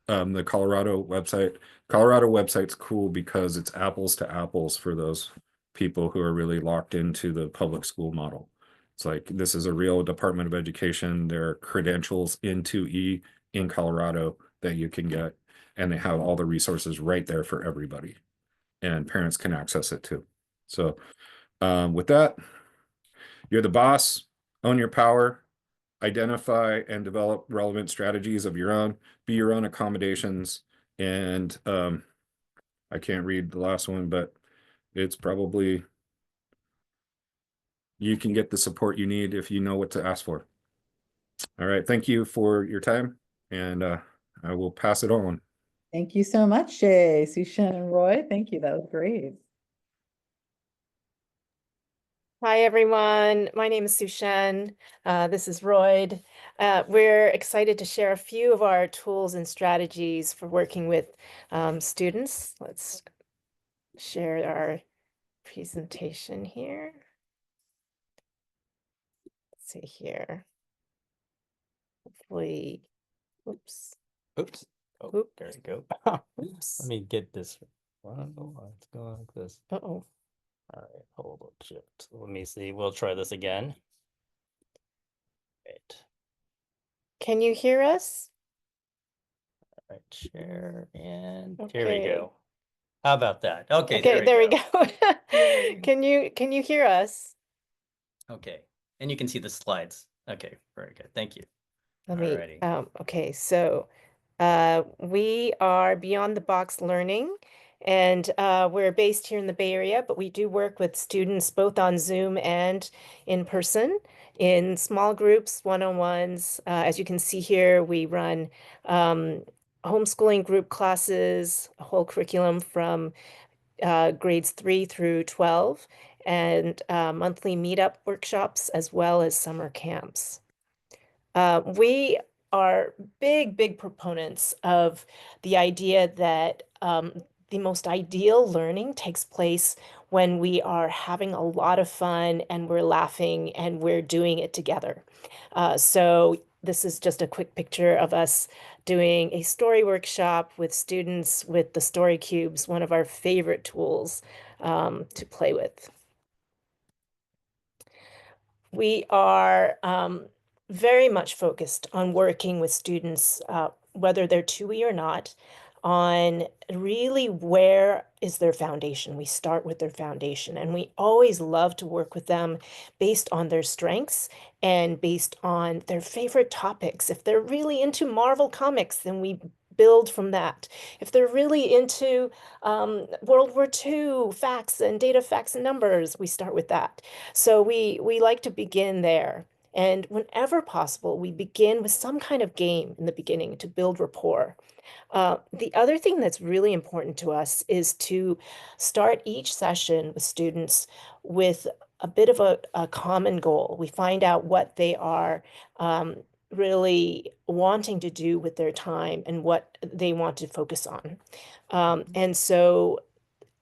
the Colorado website. Colorado website's cool because it's apples to apples for those people who are really locked into the public school model. It's like, this is a real Department of Education. There are credentials in 2E in Colorado that you can get, and they have all the resources right there for everybody, and parents can access it too. So with that, you're the boss, own your power, identify and develop relevant strategies of your own, be your own accommodations. And I can't read the last one, but it's probably, you can get the support you need if you know what to ask for. All right, thank you for your time, and I will pass it on. Thank you so much, Jay, Shu-Hsien, and Roy. Thank you. That was great. Hi, everyone. My name is Shu-Hsien. This is Roy. We're excited to share a few of our tools and strategies for working with students. Let's share our presentation here. Let's see here. Hopefully, oops. Oops. Oh, Oop. there we go. Oops. Let me get this. I don't know why it's going like this. Uh-oh. All right, hold on, shit. Let me see. We'll try this again. Right. Can you hear us? All right, share, and here we Okay. go. How about that? Okay, Okay, there we go. Yay. Can you hear us? Okay, and you can see the slides. Okay, very good. Thank you. Let me, Alrighty. okay, so we are Beyond the Box Learning, and we're based here in the Bay Area, but we do work with students both on Zoom and in person in small groups, one-on-ones. As you can see here, we run homeschooling group classes, a whole curriculum from grades 3 through 12, and monthly meetup workshops, as well as summer camps. We are big proponents of the idea that the most ideal learning takes place when we are having a lot of fun and we're laughing and we're doing it together. So this is just a quick picture of us doing a story workshop with students with the story cubes, one of our favorite tools to play with. We are very much focused on working with students, whether they're 2E or not, on really where is their foundation. We start with their foundation, and we always love to work with them based on their strengths and based on their favorite topics. If they're really into Marvel comics, then we build from that. If they're really into World War II facts and data, facts and numbers, we start with that. So we like to begin there. And whenever possible, we begin with some kind of game in the beginning to build rapport. The other thing that's really important to us is to start each session with students with a bit of a common goal. We find out what they are really wanting to do with their time and what they want to focus on. And so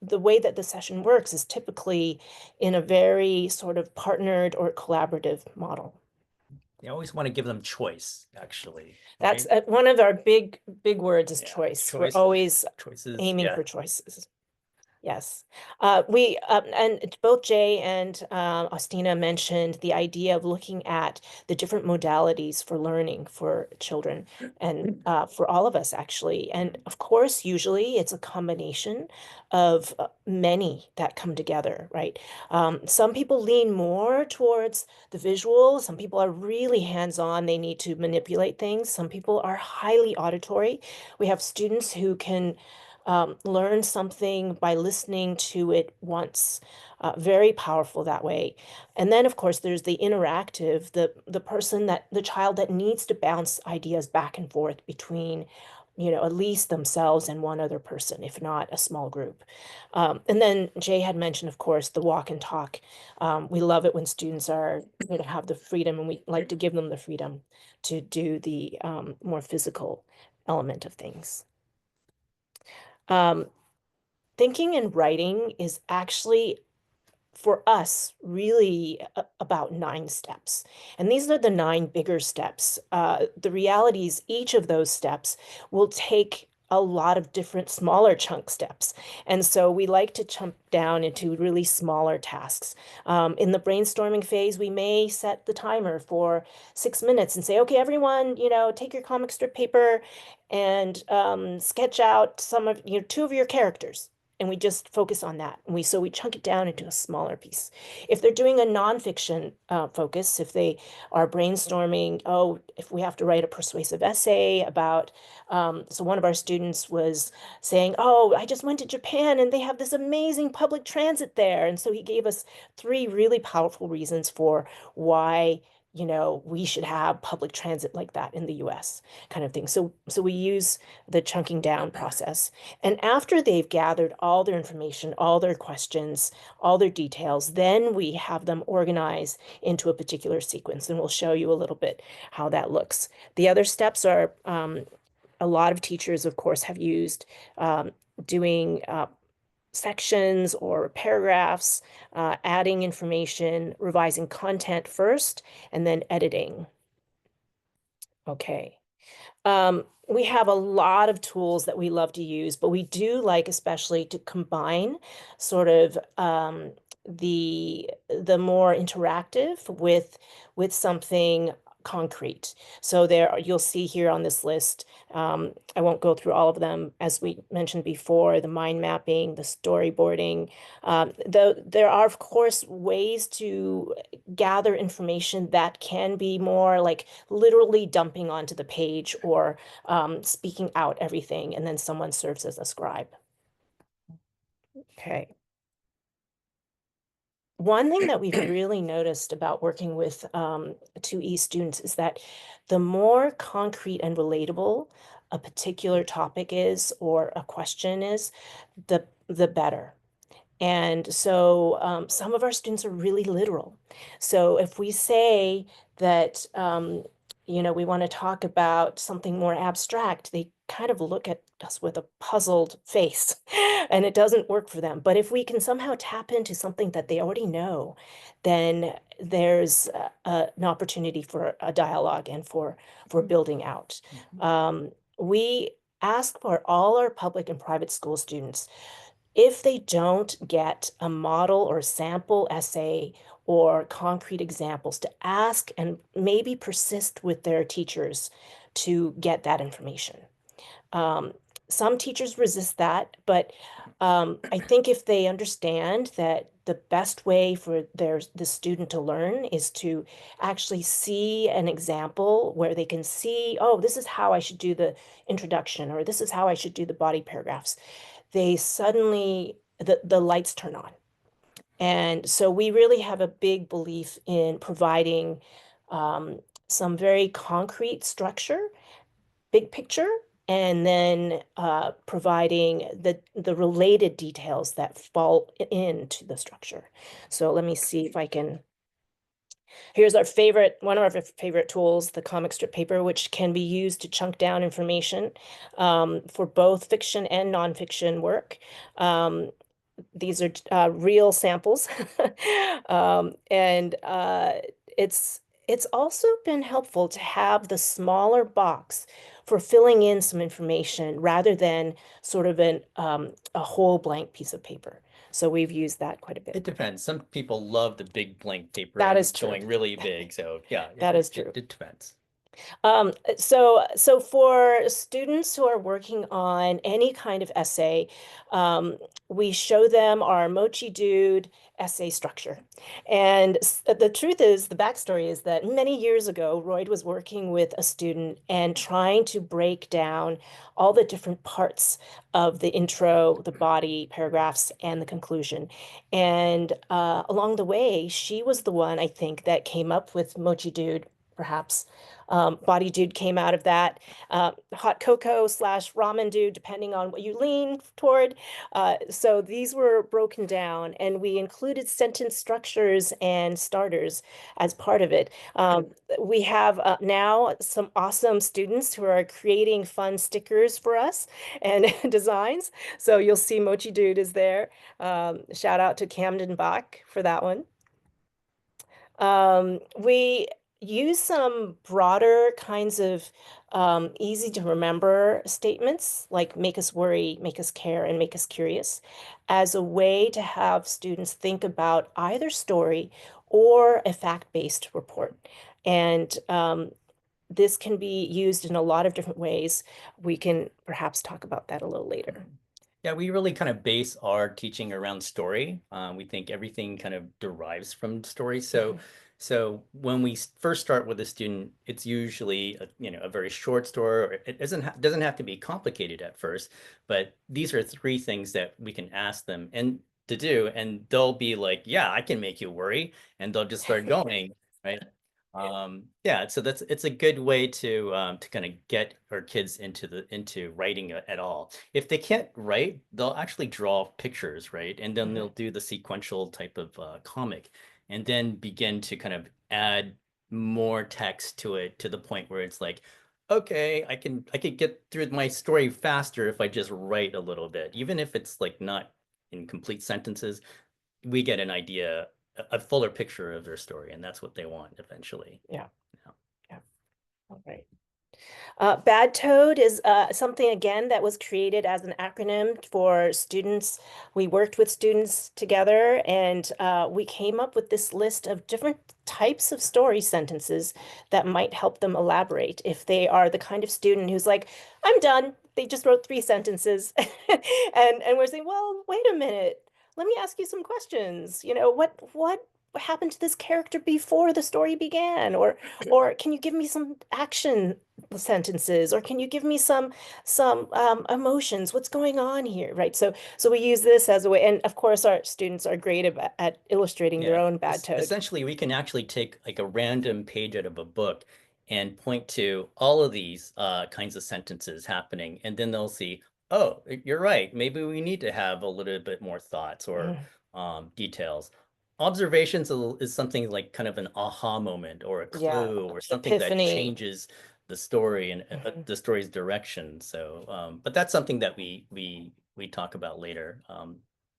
the way that the session works is typically in a very sort of partnered or collaborative model. You always want to give them choice, actually. That's right? one of our big words is Yeah, choice. We're choice, always choices. aiming Yeah. for choices. Yes. And both Jay and Austina mentioned the idea of looking at the different modalities for learning for children and for all of us, actually. And of course, usually it's a combination of many that come together, right? Some people lean more towards the visual. Some people are really hands-on. They need to manipulate things. Some people are highly auditory. We have students who can learn something by listening to it once. Very powerful that way. And then, of course, there's the interactive, the child that needs to bounce ideas back and forth between, at least themselves and one other person, if not a small group. And then Jay had mentioned, of course, the walk and talk. We love it when students are, have the freedom, and we like to give them the freedom to do the more physical element of things. Thinking and writing is actually, for us, really about 9 steps. And these are the 9 bigger steps. The reality is each of those steps will take a lot of different smaller chunk steps. And so we like to chunk down into really smaller tasks. In the brainstorming phase, we may set the timer for 6 minutes and say, okay, everyone, take your comic strip paper and sketch out 2 of your characters. And we just focus on that. And so we chunk it down into a smaller piece. If they're doing a nonfiction focus, if they are brainstorming, if we have to write a persuasive essay about, so one of our students was saying, I just went to Japan and they have this amazing public transit there. And so he gave us 3 really powerful reasons for why we should have public transit like that in the US, kind of thing. So we use the chunking down process. And after they've gathered all their information, all their questions, all their details, then we have them organize into a particular sequence. And we'll show you a little bit how that looks. The other steps are, a lot of teachers, of course, have used doing sections or paragraphs, adding information, revising content first, and then editing. Okay. We have a lot of tools that we love to use, but we do like especially to combine sort of the more interactive with something concrete. So you'll see here on this list, I won't go through all of them, as we mentioned before, the mind mapping, the storyboarding. Though there are, of course, ways to gather information that can be more like literally dumping onto the page or speaking out everything, and then someone serves as a scribe. Okay. One thing that we've really noticed about working with 2E students is that the more concrete and relatable a particular topic is or a question is, the better. And so some of our students are really literal. So if we say that, we want to talk about something more abstract, they kind of look at us with a puzzled face and it doesn't work for them. But if we can somehow tap into something that they already know, then there's an opportunity for a dialogue and for building out. We ask for all our public and private school students, if they don't get a model or sample essay or concrete examples, to ask and maybe persist with their teachers to get that information. Some teachers resist that, but I think if they understand that the best way for the student to learn is to actually see an example where they can see, oh, this is how I should do the introduction, or this is how I should do the body paragraphs, they suddenly, the lights turn on. And so we really have a big belief in providing some very concrete structure, big picture, and then providing the related details that fall into the structure. So let me see if I can. Here's one of our favorite tools, the comic strip paper, which can be used to chunk down information for both fiction and nonfiction work. These are real samples. And it's also been helpful to have the smaller box for filling in some information rather than sort of a whole blank piece of paper. So we've used that quite a bit. It depends. Some people love the big blank paper. That and is true. Going really big. So yeah, that is true. It depends. So for students who are working on any kind of essay, we show them our Mochi Dude essay structure. And the truth is, the backstory is that many years ago, Royd was working with a student and trying to break down all the different parts of the intro, the body paragraphs, and the conclusion. And along the way, she was the one, I think, that came up with Mochi Dude, perhaps. Body Dude came out of that. Hot cocoa / ramen dude, depending on what you lean toward. So these were broken down, and we included sentence structures and starters as part of it. We have now some awesome students who are creating fun stickers for us and designs. So you'll see Mochi Dude is there. Shout out to Camden Bach for that one. We use some broader kinds of easy to remember statements like make us worry, make us care, and make us curious as a way to have students think about either story or a fact-based report. And this can be used in a lot of different ways. We can perhaps talk about that a little later. Yeah, we really kind of base our teaching around story. We think everything kind of derives from story. So when we first start with a student, it's usually a very short story, or it doesn't have to be complicated at first, but these are 3 things that we can ask them and to do, and they'll be like, yeah, I can make you worry, and they'll just start going, right? Yeah, so it's a good way to kind of get our kids into writing at all. If they can't write, they'll actually draw pictures, right? And then they'll do the sequential type of comic, and then begin to kind of add more text to it to the point where it's like, okay, I could get through my story faster if I just write a little bit, even if it's like not in complete sentences. We get an idea, a fuller picture of their story, and that's what they want eventually. Yeah. All right. Bad Toad is something, again, that was created as an acronym for students. We worked with students together, and we came up with this list of different types of story sentences that might help them elaborate if they are the kind of student who's like, I'm done. They just wrote 3 sentences. And we're saying, well, wait a minute. Let me ask you some questions. You know, what happened to this character before the story began? Or can you give me some action sentences, or can you give me some emotions? What's going on here, right? So we use this as a way, and of course our students are great at illustrating their own bad toad. Essentially, we can actually take like a random page out of a book and point to all of these kinds of sentences happening, and then they'll see, oh, you're right. Maybe we need to have a little bit more thoughts or details. Observations is something like kind of an aha moment or a clue or something epiphany. that changes the story and the story's direction. So, but that's something that we talk about later.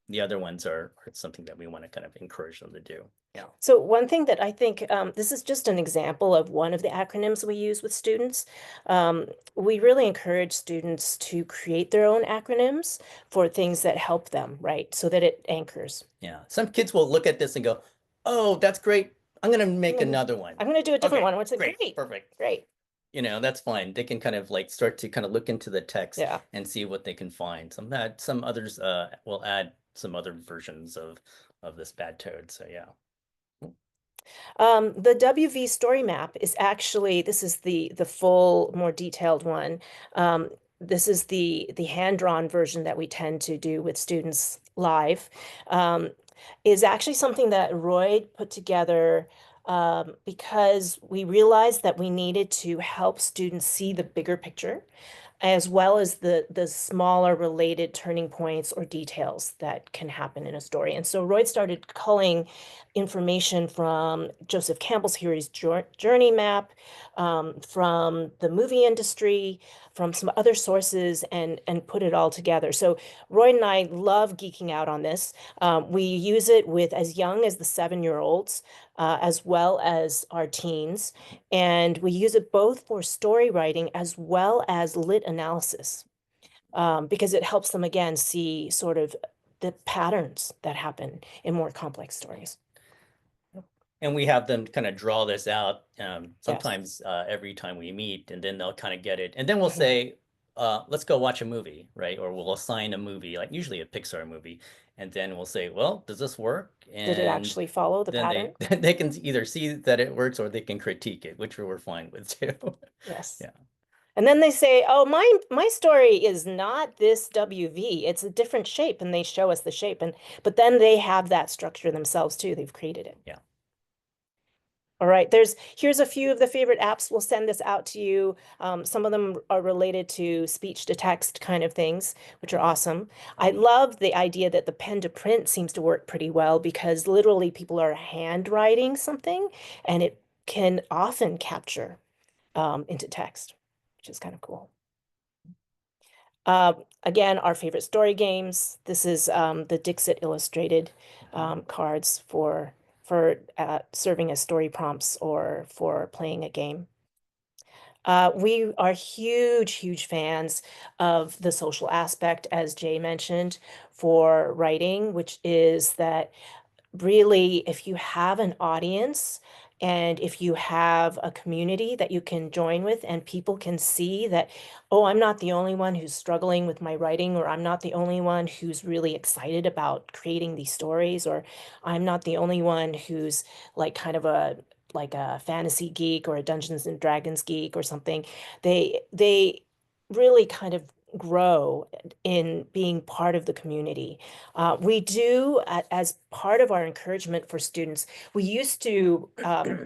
The other ones are something that we want to kind of encourage them to do. Yeah. So one thing that I think, this is just an example of one of the acronyms we use with students. We really encourage students to create their own acronyms for things that help them, right? So that it anchors. Yeah. Some kids will look at this and go, oh, that's great. I'm going to make another one. I'm going to do a different one. What's great, perfect. Great. You know, that's fine. They can kind of like start to kind of look into the text Yeah. and see what they can find. Some others will add some other versions of this bad toad. So yeah. The WV story map is actually, this is the full, more detailed one. This is the hand-drawn version that we tend to do with students live. Is actually something that Roy put together because we realized that we needed to help students see the bigger picture, as well as the smaller related turning points or details that can happen in a story. And so Roy started culling information from Joseph Campbell's Hero's Journey map, from the movie industry, from some other sources, and put it all together. So Roy and I love geeking out on this. We use it with as young as the 7-year-olds, as well as our teens. And we use it both for story writing as well as lit analysis, because it helps them, again, see sort of the patterns that happen in more complex stories. And we have them kind of draw this out sometimes every time we meet, and then they'll kind of get it. And then we'll say, let's go watch a movie, right? Or we'll assign a movie, like usually a Pixar movie. And then we'll say, well, does this work? And did it actually follow the pattern? They can either see that it works or they can critique it, which we're fine with too. Yes. Yeah. And then they say, oh, my story is not this WV. It's a different shape. And they show us the shape. But then they have that structure themselves too. They've created it. Yeah. All right, here's a few of the favorite apps. We'll send this out to you. Some of them are related to speech to text kind of things, which are awesome. I love the idea that the pen to print seems to work pretty well, because literally people are handwriting something and it can often capture into text, which is kind of cool. Again, our favorite story games. This is the Dixit illustrated cards for serving as story prompts or for playing a game. We are huge fans of the social aspect, as Jay mentioned, for writing, which is that really, if you have an audience and if you have a community that you can join with, and people can see that, oh, I'm not the only one who's struggling with my writing, or I'm not the only one who's really excited about creating these stories, or I'm not the only one who's like kind of a fantasy geek or a Dungeons and Dragons geek or something. They really kind of grow in being part of the community. We do, as part of our encouragement for students, we used to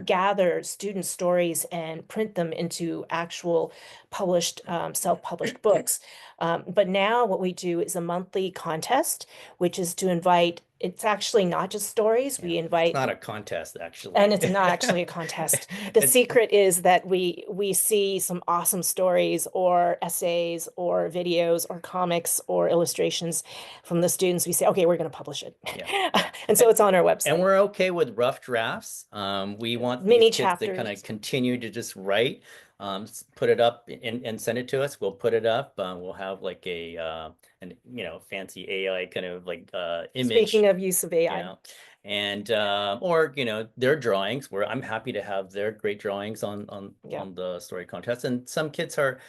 gather student stories and print them into actual published, self-published books. But now what we do is a monthly contest, which is to invite, it's actually not just stories. We invite. It's not a contest, actually. And it's not actually a contest. The secret is that we see some awesome stories or essays or videos or comics or illustrations from the students. We say, okay, we're going to publish it. Yeah. And so it's on our website. And we're okay with rough drafts. We want mini these kids chapters to kind of continue to just write. put it up and send it to us. We'll put it up. We'll have like a an fancy AI kind of like image. Speaking of use of AI. And or their drawings, where I'm happy to have their great drawings on the story contest. And some kids are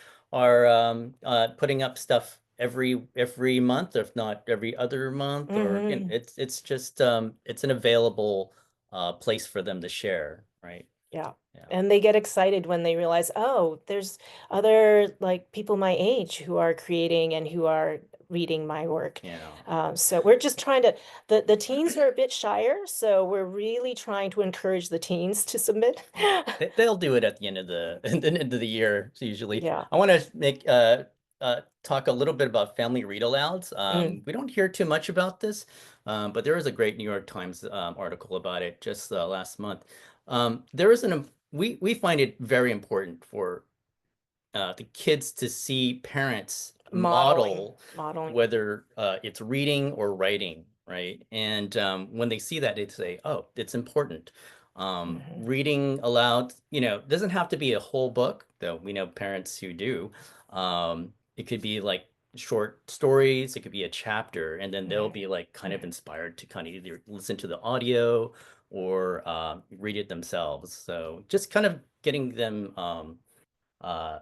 putting up stuff every month, if not every other month, or it's just it's an available place for them to share, right? Yeah. And they get excited when they realize, oh, there's other like people my age who are creating and who are reading my work. So we're just trying to, the teens are a bit shyer, so we're really trying to encourage the teens to submit. They'll do it at the end of the year usually. Yeah. I want to make talk a little bit about family read alouds. We don't hear too much about this, but there is a great New York Times article about it just last month. There is we find it very important for the kids to see parents model whether it's reading or writing, right? And when they see that, they say, oh, it's important. Reading aloud, doesn't have to be a whole book, though we know parents who do. It could be like short stories, it could be a chapter, and then they'll be like kind of inspired to kind of either listen to the audio or read it themselves. So just kind of getting them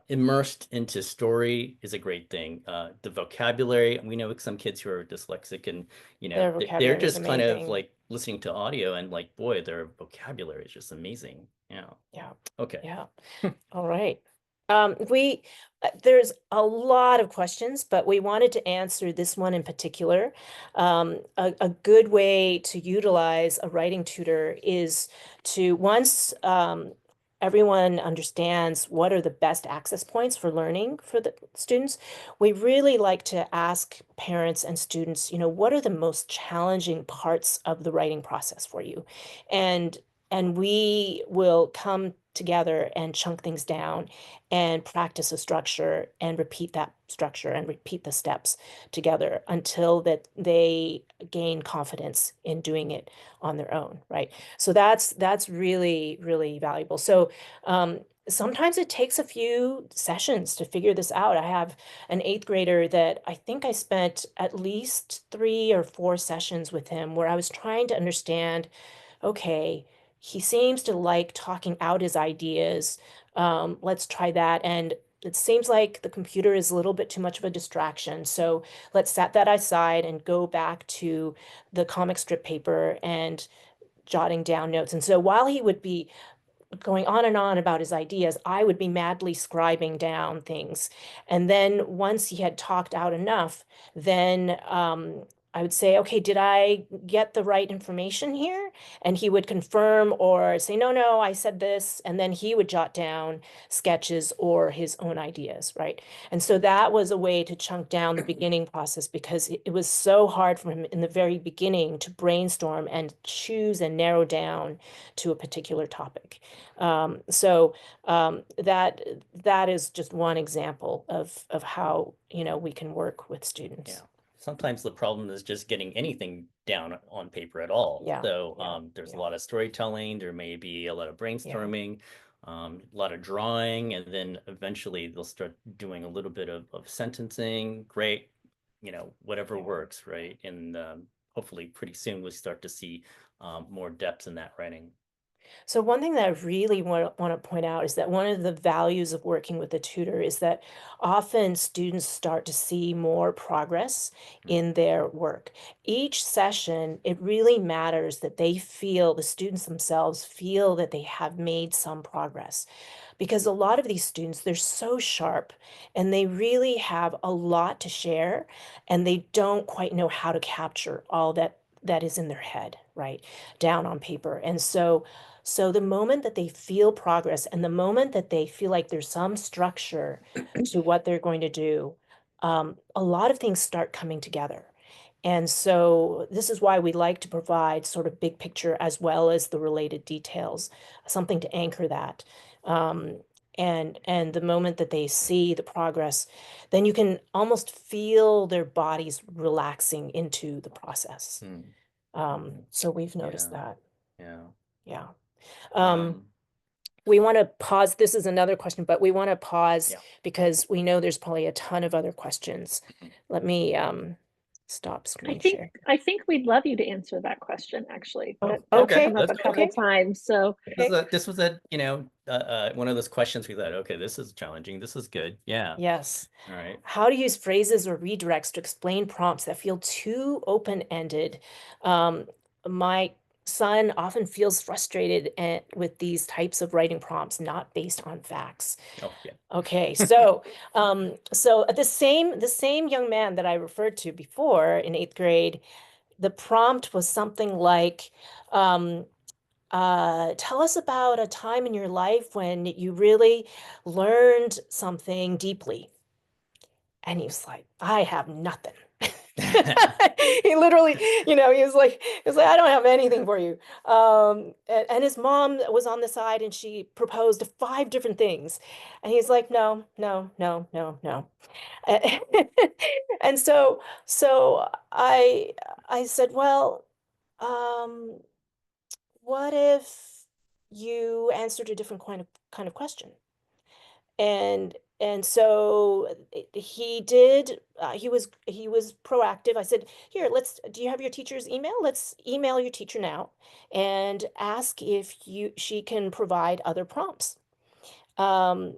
immersed into story is a great thing. The vocabulary, we know some kids who are dyslexic and they're just kind of like listening to audio and like, boy, their vocabulary is just amazing. Okay. All right. There's a lot of questions, but we wanted to answer this one in particular. A good way to utilize a writing tutor is to once everyone understands what are the best access points for learning for the students, we really like to ask parents and students, what are the most challenging parts of the writing process for you? And we will come together and chunk things down and practice a structure and repeat that structure and repeat the steps together until that they gain confidence in doing it on their own, right? So that's really, really valuable. So sometimes it takes a few sessions to figure this out. I have an 8th grader that I think I spent at least 3 or 4 sessions with him where I was trying to understand, okay, he seems to like talking out his ideas. Let's try that. And it seems like the computer is a little bit too much of a distraction. So let's set that aside and go back to the comic strip paper and jotting down notes. And so while he would be going on and on about his ideas, I would be madly scribing down things. And then once he had talked out enough, then I would say, okay, did I get the right information here? And he would confirm or say, no, I said this. And then he would jot down sketches or his own ideas, right? And so that was a way to chunk down the beginning process because it was so hard for him in the very beginning to brainstorm and choose and narrow down to a particular topic. So that is just one example of how, we can work with students. Sometimes the problem is just getting anything down on paper at all. So there's a lot of storytelling, there may be a lot of brainstorming, a lot of drawing, and then eventually they'll start doing a little bit of sentencing. Great, whatever works, right? And hopefully pretty soon we'll start to see more depth in that writing. So one thing that I really want to point out is that one of the values of working with a tutor is that often students start to see more progress in their work. Each session, it really matters that they feel, the students themselves feel that they have made some progress. Because a lot of these students, they're so sharp and they really have a lot to share and they don't quite know how to capture all that is in their head, right, down on paper. And so the moment that they feel progress and the moment that they feel like there's some structure to what they're going to do, a lot of things start coming together. And so this is why we like to provide sort of big picture as well as the related details, something to anchor that. And the moment that they see the progress, then you can almost feel their bodies relaxing into the process. So we've noticed that. Yeah. Yeah. we want to pause. This is another question, but we want to pause Yeah. because we know there's probably a ton of other questions. Let me stop screen share. I think we'd love you to answer that question, actually. Oh, That's okay, come up let's a go. couple times. So This was a, you know, one of those questions we thought, okay, this is challenging. This is good. Yeah. yes. All right. How to use phrases or redirects to explain prompts that feel too open-ended. My son often feels frustrated with these types of writing prompts not based on facts. Oh, yeah. Okay, so so the same young man that I referred to before in 8th grade, the prompt was something like, tell us about a time in your life when you really learned something deeply. And he was like, I have nothing. He literally, you know, he was like, I don't have anything for you. And his mom was on the side and she proposed 5 different things. And he's like, no, no, no, no, no. And so I said, well, what if you answered a different kind of question? And so he did, he was proactive. I said, here, do you have your teacher's email? Let's email your teacher now and ask if she can provide other prompts. And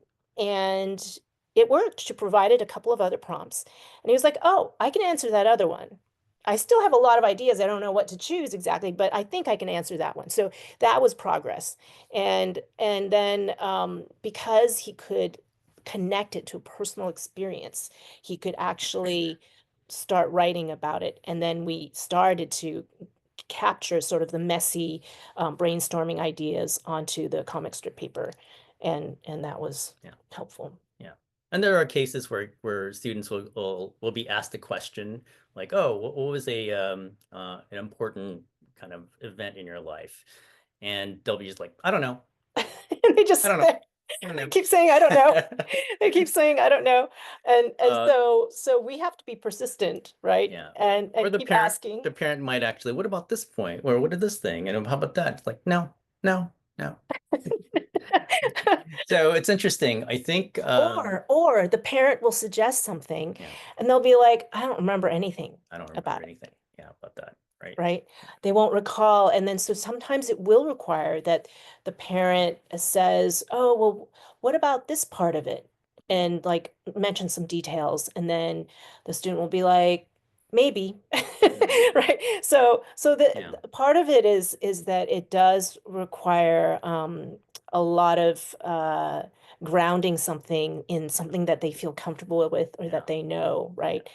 it worked. She provided a couple of other prompts. And he was like, oh, I can answer that other one. I still have a lot of ideas. I don't know what to choose exactly, but I think I can answer that one. So that was progress. And then because he could connect it to a personal experience, he could actually start writing about it. And then we started to capture sort of the messy brainstorming ideas onto the comic strip paper. And that was helpful. Yeah. And there are cases where students will be asked a question like, oh, what was an important kind of event in your life? And they'll be just like, I don't know. And they just I don't know. I don't know. keep saying, I don't know. They keep saying, I don't know. And so we have to be persistent, right? Yeah. And Or the keep parent, asking. the parent might actually, what about this point? Or what did this thing? And how about that? It's like, no, no, no. So it's interesting. I think Or the parent will suggest something yeah, and they'll be like, I don't remember anything I don't remember about it. anything. Yeah, about that. Right. Right? They won't recall. And then so sometimes it will require that the parent says, oh, well, what about this part of it? And like mention some details. And then the student will be like, maybe. Right? So the part of it is that it does require a lot of grounding something in something that they feel comfortable with or that they know, right?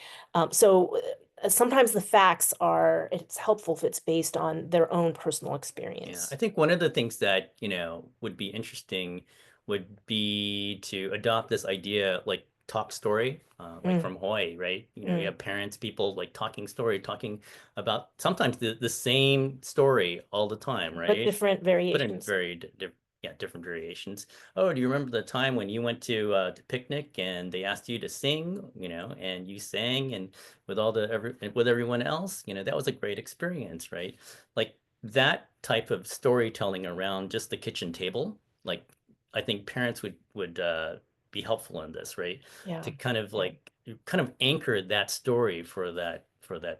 So sometimes the facts it's helpful if it's based on their own personal experience. Yeah, I think one of the things that, would be interesting would be to adopt this idea like talk story, like from Hawaii, right? You have parents, people like talking about sometimes the same story all the time, right? But different variations. But in different variations. Oh, do you remember the time when you went to the picnic and they asked you to sing, and you sang and with with everyone else, that was a great experience, right? Like that type of storytelling around just the kitchen table, like I think parents would be helpful in this, right? Yeah. To kind of anchor that story for that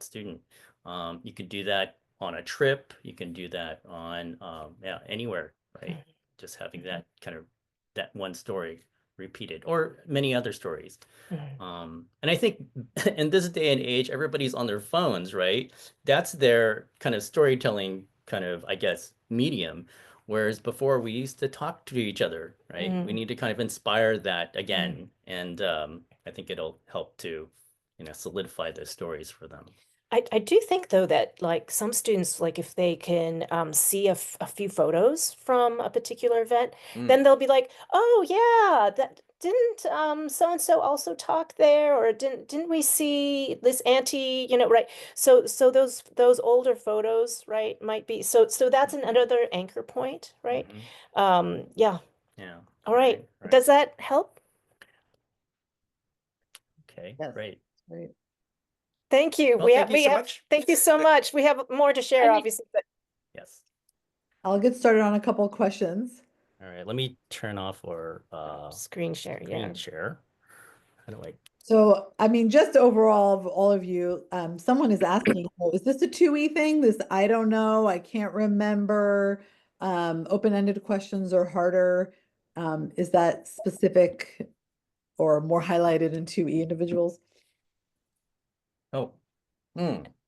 student. You can do that on a trip. You can do that on anywhere, right? Just having that kind of that one story repeated or many other stories. And I think in this day and age, everybody's on their phones, right? That's their kind of storytelling kind of, I guess, medium. Whereas before we used to talk to each other, right? We need to kind of inspire that again. And I think it'll help to, solidify those stories for them. I do think though that like some students, like if they can see a few photos from a particular event, then they'll be like, oh yeah, that didn't so and so also talk there, or didn't we see this auntie, right? So those older photos, right, might be so that's another anchor point, right? Yeah. Yeah. All right. Does that help? Okay, Yes. great. Great. Thank you. Well, thank you so much. Thank you so much. We have more to share, obviously, but Yes. I'll get started on a couple of questions. All right, let me turn off our Screen share, yeah. screen share. How do I? So, I mean, just overall of all of you, someone is asking, oh, is this a 2E thing? This, I don't know, I can't remember. Open-ended questions are harder. Is that specific or more highlighted in 2E individuals? Oh,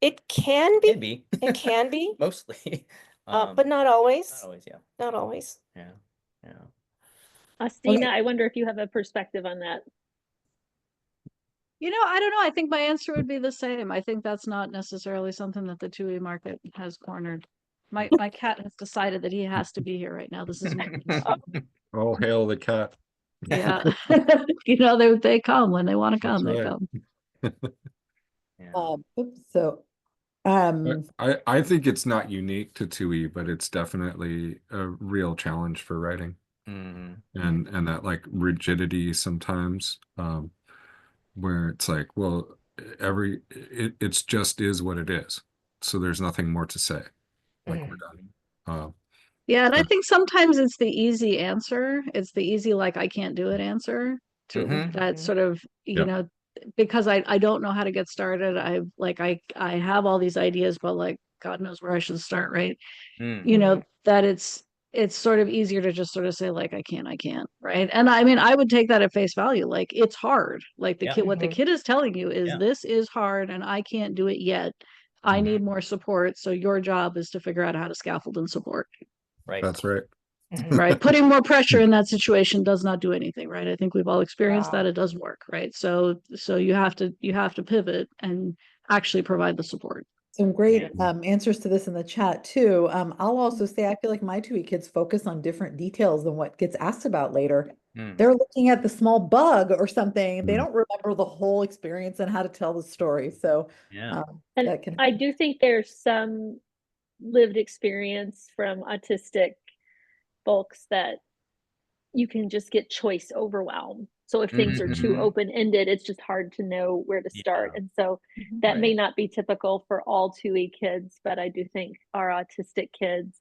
It can be. can be. It can be, Mostly. but not always. Not always, yeah. Not always. Yeah. Yeah. Austina, Okay. I wonder if you have a perspective on that. You know, I don't know. I think my answer would be the same. I think that's not necessarily something that the 2E market has cornered. My cat has decided that he has to be here right now. This is Oh, hail the cat. yeah. You know, they come when they want to come, That's they right. come. Yeah. Oops, so, I think it's not unique to 2E, but it's definitely a real challenge for writing. Mhm. And that like rigidity sometimes, where it's like, well, it's just is what it is. So there's nothing more to say. Like we're done. Yeah, and I but- think sometimes it's the easy answer. It's the easy, like, I can't do it answer to Mhm. that sort of, you Yeah. know, because I don't know how to get started. I have all these ideas, but like God knows where I should start, right? Mm. You know, that it's sort of easier to just sort of say like I can't, right? And I mean, I would take that at face value. Like it's hard. Like the Yeah. kid, what the kid is telling you is Yeah. this is hard and I can't do it yet. I Mhm. need more support. So your job is to figure out how to scaffold and support. Right. That's right. Right. Putting more pressure in that situation does not do anything, right? I think we've all experienced that. Wow. It does work, right? So you have to pivot and actually provide the support. some great answers to this in the chat too. I'll also say I feel like my 2E kids focus on different details than what gets asked about later. Mm. They're looking at the small bug or something. They Mm. don't remember the whole experience and how to tell the story. So Yeah. And that can I do think there's some lived experience from autistic folks that you can just get choice overwhelm. So if things are too Mhm. open-ended, it's just hard to know where to start. Yeah. And so that may Right. not be typical for all 2E kids, but I do think our autistic kids,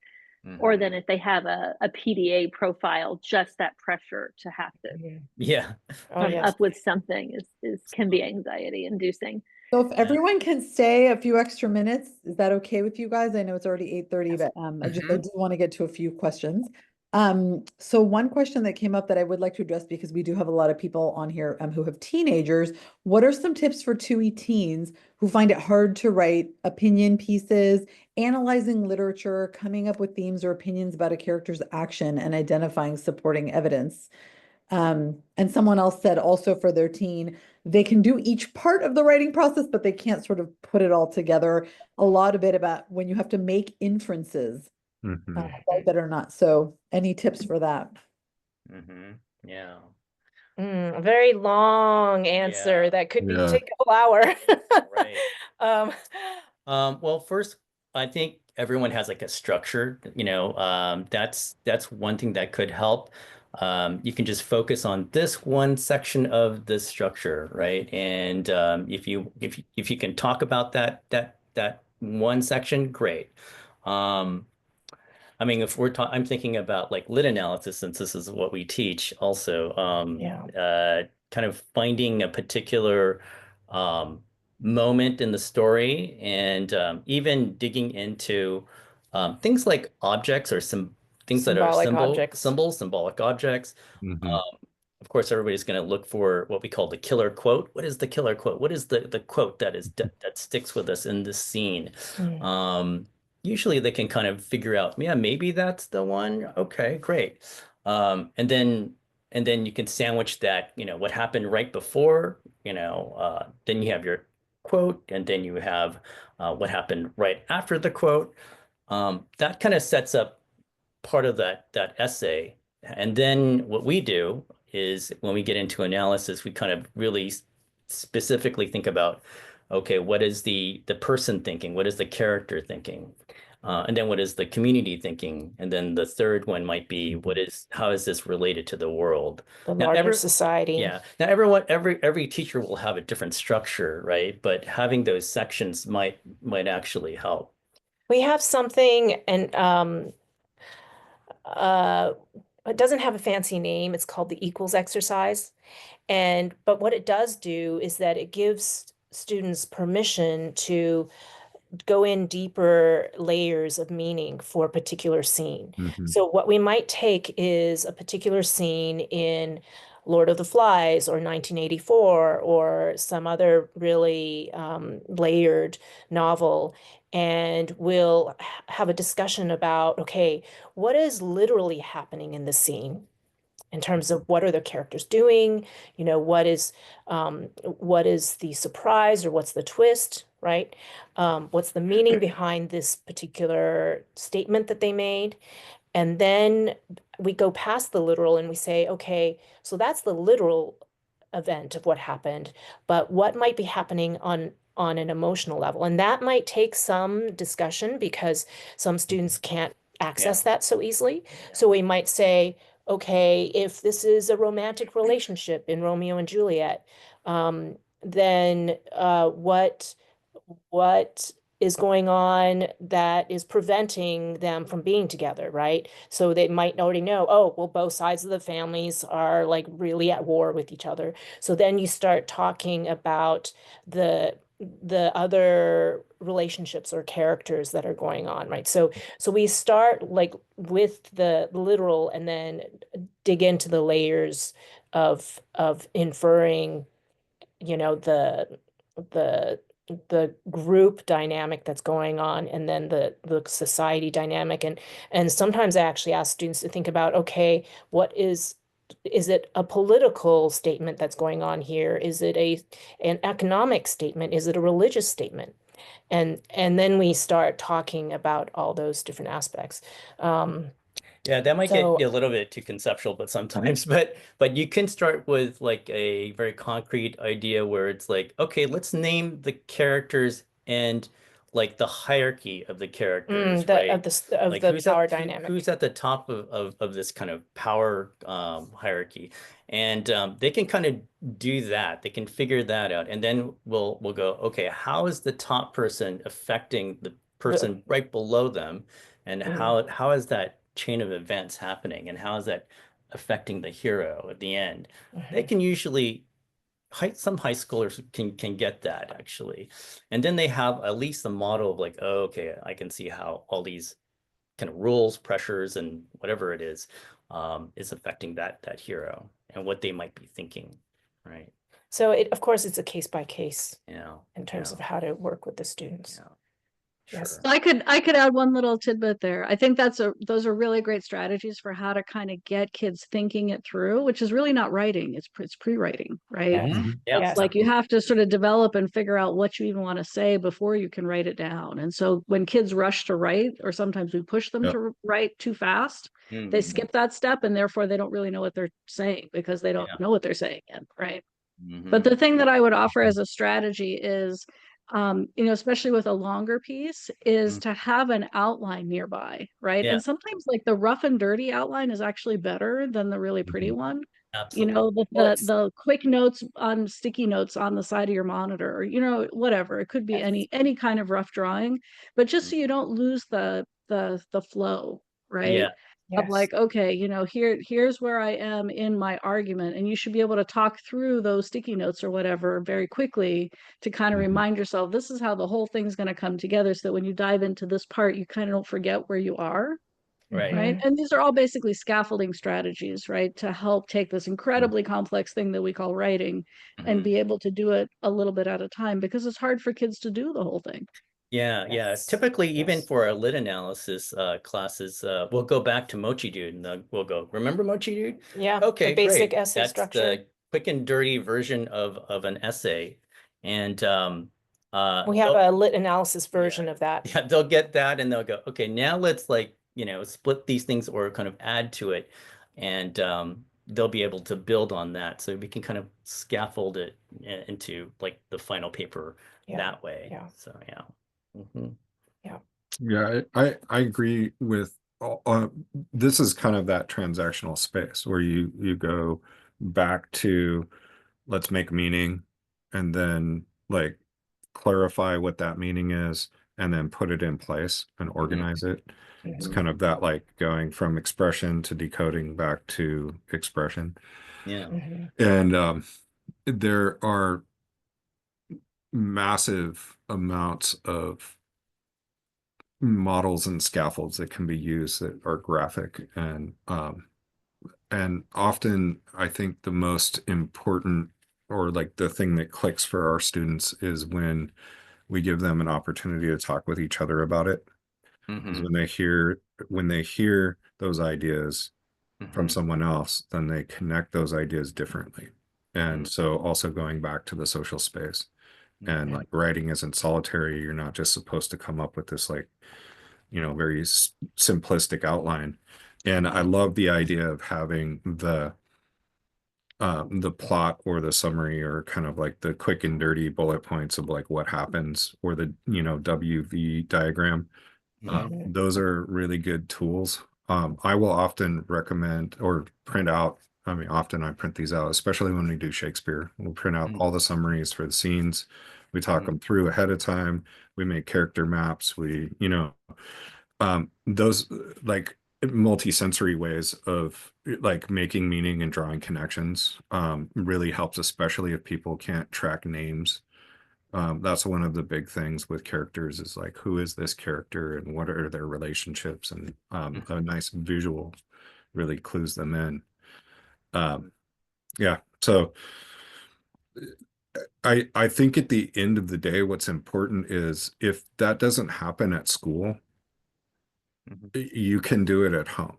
or then Mhm. if they have a PDA profile, just that pressure to have to Yeah. Oh, come yes. up with something is can be anxiety inducing. So if Yeah. everyone can stay a few extra minutes, is that okay with you guys? I know it's already 8:30, but I do want to get to a few questions. So one question that came up that I would like to address, because we do have a lot of people on here who have teenagers. What are some tips for 2E teens who find it hard to write opinion pieces, analyzing literature, coming up with themes or opinions about a character's action, and identifying supporting evidence? And someone else said also for their teen, they can do each part of the writing process, but they can't sort of put it all together. A lot of it about when you have to make inferences, Mhm. like that or not. So any tips for that? Mhm. Yeah. A very long answer Yeah. that could be Yeah. take a whole hour. Right. Um, Well, first, I think everyone has like a structure, that's one thing that could help. You can just focus on this one section of the structure, right? And if you can talk about that one section, great. I mean, if we're talking, I'm thinking about like lit analysis, since this is what we teach also, Yeah. kind of finding a particular moment in the story and even digging into things like objects or some things that are Symbolic objects. symbolic objects. Mhm. Of course, everybody's going to look for what we call the killer quote. What is the killer quote? What is the quote that sticks with us in this scene? Usually they can kind of figure out, yeah, maybe that's the one. Okay, great. And then you can sandwich that, what happened right before, then you have your quote, and then you have what happened right after the quote. That kind of sets up part of that essay. And then what we do is when we get into analysis, we kind of really specifically think about, okay, what is the person thinking? What is the character thinking? And then what is the community thinking? And then the third one might be how is this related to the world? The Now, larger society. Yeah. Now every teacher will have a different structure, right? But having those sections might actually help. We have something, and it doesn't have a fancy name. It's called the equals exercise. But what it does do is that it gives students permission to go in deeper layers of meaning for a particular scene. So what we might take is a particular scene in Lord of the Flies or 1984 or some other really layered novel, and we'll have a discussion about, okay, what is literally happening in the scene? In terms of what are the characters doing, what is the surprise or what's the twist, right? What's the meaning behind this particular statement that they made? And then we go past the literal and we say, okay, so that's the literal event of what happened, but what might be happening on an emotional level? And that might take some discussion because some students can't access that so easily. So we might say, okay, if this is a romantic relationship in Romeo and Juliet, then what is going on that is preventing them from being together, right? So they might already know, oh, well, both sides of the families are like really at war with each other. So then you start talking about the other relationships or characters that are going on, right? So we start like with the literal and then dig into the layers of inferring, the the group dynamic that's going on, and then the society dynamic. And sometimes I actually ask students to think about, okay, what is it a political statement that's going on here? Is it an economic statement? Is it a religious statement? And then we start talking about all those different aspects. Yeah, that might So- get a little bit too conceptual, but sometimes, but you can start with like a very concrete idea where it's like, okay, let's name the characters and like the hierarchy of the characters, right? of Like the power dynamic. who's at the top of this kind of power hierarchy, and they can kind of do that. They can figure that out, and then we'll go, okay, how is the top person affecting the person right below them, and how is that chain of events happening, and how is that affecting the hero at the end? They can usually some high schoolers can get that actually, and then they have at least a model of like, oh, okay, I can see how all these kind of rules, pressures, and whatever it is affecting that hero and what they might be thinking, right? So of course it's a case by case, in terms Yeah. of how to work with the students. Yeah. Yes. Sure. I could add one little tidbit there. I think those are really great strategies for how to kind of get kids thinking it through, which is really not writing, it's pre-writing, right? Yeah. It's like you have to sort of develop and figure out what you even want to say before you can write it down. And so when kids rush to write, or sometimes we push them to write too fast, they skip that step, and therefore they don't really know what they're saying because they don't know what they're saying yet, right? But the thing that I would offer as a strategy is, especially with a longer piece, is to have an outline nearby, right? Yeah. And sometimes like the rough and dirty outline is actually better than the really pretty one. Absolutely. The quick notes on sticky notes on the side of your monitor, or whatever. It could be any kind of rough drawing, but just so you don't lose the flow, right? Yeah. Of like, okay, here's where I am in my argument, and you should be able to talk through those sticky notes or whatever very quickly to kind of remind yourself, this is how the whole thing's going to come together, so that when you dive into this part, you kind of don't forget where you are. Right. And these are all basically scaffolding strategies, right, to help take this incredibly complex thing that we call writing and be able to do it a little bit at a time, because it's hard for kids to do the whole thing. Yeah. Typically, even for our lit analysis classes, we'll go back to Mochi Dude, and we'll go, remember Mochi Dude? Yeah. Okay, the basic great. essay That's structure. the quick and dirty version of an essay. And we have a lit analysis version of that. Yeah, they'll get that and they'll go, okay, now let's like, split these things or kind of add to it. And they'll be able to build on that. So we can kind of scaffold it into like the final paper that way. Yeah. So yeah. Yeah, I agree with this is kind of that transactional space where you go back to let's make meaning and then like clarify what that meaning is and then put it in place and organize it. It's Mhm. kind of that like going from expression to decoding back to expression. Yeah. Mhm. And there are massive amounts of models and scaffolds that can be used that are graphic, and often I think the most important, or like the thing that clicks for our students, is when we give them an opportunity to talk with each other about it. Because Mm-hmm. when they hear those ideas from Mm-hmm. someone else, then they connect those ideas differently. And so also going back to the social space, and like writing isn't solitary. You're not just supposed to come up with this like, very simplistic outline. And I love the idea of having the plot or the summary, or kind of like the quick and dirty bullet points of like what happens, or the WV diagram. Mhm. Those are really good tools. I will often recommend or print out. I mean, often I print these out, especially when we do Shakespeare. We'll print out all the summaries for the scenes. We talk them through ahead of time. We make character maps. Those like multi-sensory ways of like making meaning and drawing connections really helps, especially if people can't track names. That's one of the big things with characters, is like, who is this character and what are their relationships? And a nice visual really clues them in. Um, yeah. So I think at the end of the day, what's important is, if that doesn't happen at school, you can do it at home.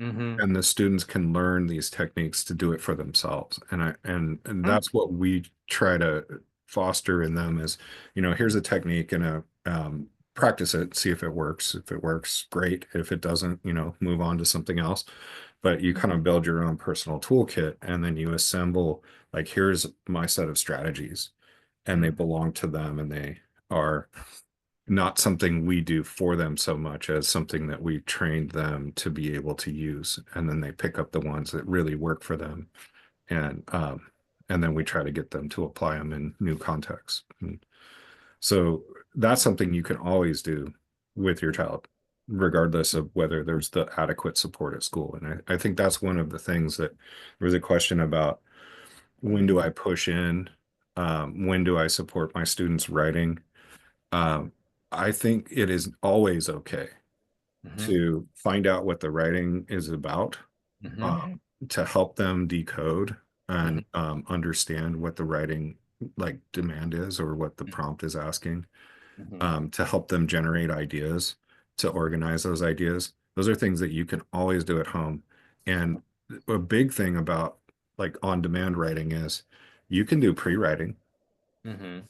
Mm-hmm. And the students can learn these techniques to do it for themselves. And that's what we try to foster in them, is, here's a technique, and practice it, see if it works. If it works, great. If it doesn't, move on to something else. But you kind of build your own personal toolkit, and then you assemble, like, here's my set of strategies, and they belong to them, and they are not something we do for them so much as something that we trained them to be able to use. And then they pick up the ones that really work for them. And then we try to get them to apply them in new contexts. And so that's something you can always do with your child, regardless of whether there's the adequate support at school. And I think that's one of the things that there was a question about: when do I push in? When do I support my students' writing? Um, I think it is always okay to find out what the writing is about, to help them decode and understand what the writing like demand is, or what the prompt is asking, to help them generate ideas, to organize those ideas. Those are things that you can always do at home. And a big thing about like on-demand writing is you can do pre-writing.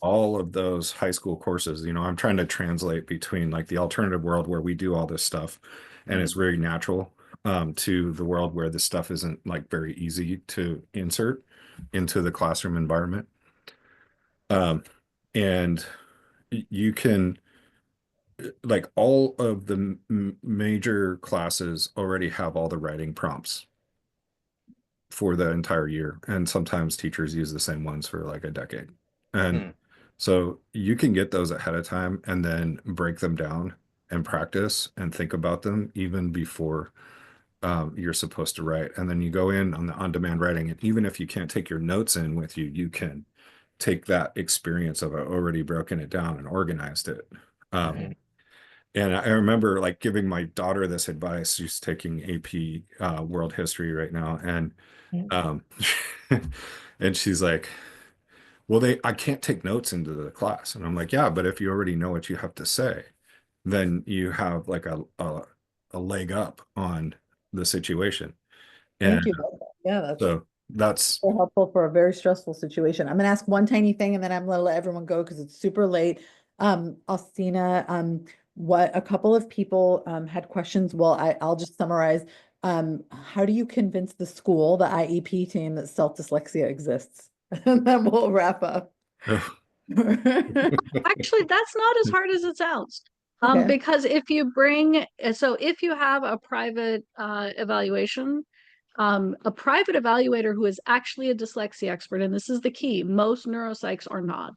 All of those high school courses, I'm trying to translate between like the alternative world where we do all this stuff and it's very natural, to the world where this stuff isn't like very easy to insert into the classroom environment. And you can, like, all of the major classes already have all the writing prompts for the entire year. And sometimes teachers use the same ones for like a decade. And so you can get those ahead of time and then break them down and practice and think about them even before you're supposed to write. And then you go in on the on-demand writing. And even if you can't take your notes in with you, you can take that experience of already broken it down and organized it. And I remember like giving my daughter this advice. She's taking AP world history right now. And um, and she's like, well, I can't take notes into the class. And I'm like, yeah, but if you already know what you have to say, then you have like a leg up on the situation. And Thank you. Yeah, that's so that's, so helpful for a very stressful situation. I'm gonna ask one tiny thing and then I'm gonna let everyone go because it's super late. Austina, what a couple of people had questions. Well, I'll just summarize. How do you convince the school, the IEP team, that self-dyslexia exists? And then we'll wrap up. Actually, that's not as hard as it sounds. Okay. Because if you if you have a private evaluation, a private evaluator who is actually a dyslexia expert, and this is the key, most neuropsychs are not.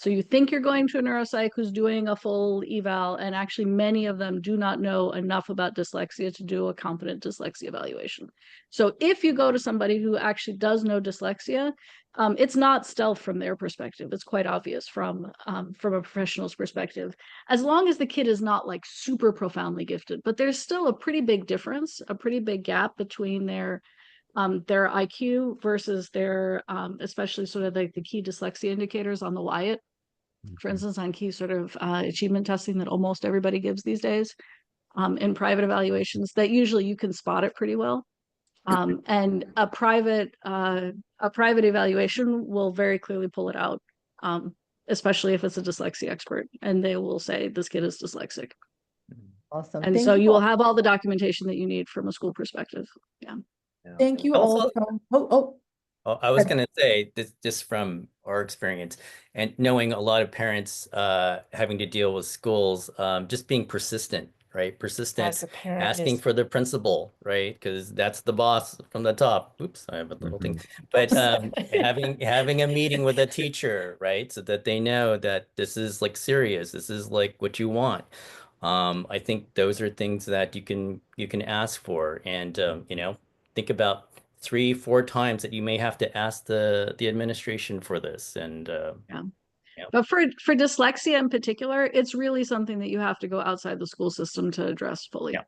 So you think you're going to a neuropsych who's doing a full eval, and actually many of them do not know enough about dyslexia to do a competent dyslexia evaluation. So if you go to somebody who actually does know dyslexia, it's not stealth from their perspective. It's quite obvious from a professional's perspective, as long as the kid is not like super profoundly gifted. But there's still a pretty big difference, a pretty big gap between their IQ versus their, especially sort of like the key dyslexia indicators on the Wyatt, for instance, on key sort of achievement testing that almost everybody gives these days in private evaluations, that usually you can spot it pretty well. And a private evaluation will very clearly pull it out, especially if it's a dyslexia expert, and they will say this kid is dyslexic. Awesome. And Thank so you will all. have all the documentation that you need from a school perspective. Yeah. Thank you Also- all. Oh, I was Okay. going to say this just from our experience and knowing a lot of parents having to deal with schools, just being persistent, right? Persistent, As a parent, asking yes. for the principal, right? Because that's the boss from the top. Oops, I have a little thing. Mhm. But having a meeting with a teacher, right? So that they know that this is like serious. This is like what you want. I think those are things that you can ask for, and you know, think about 3-4 times that you may have to ask the administration for this, and But for dyslexia in particular, it's really something that you have to go outside the school system to address fully. Yeah.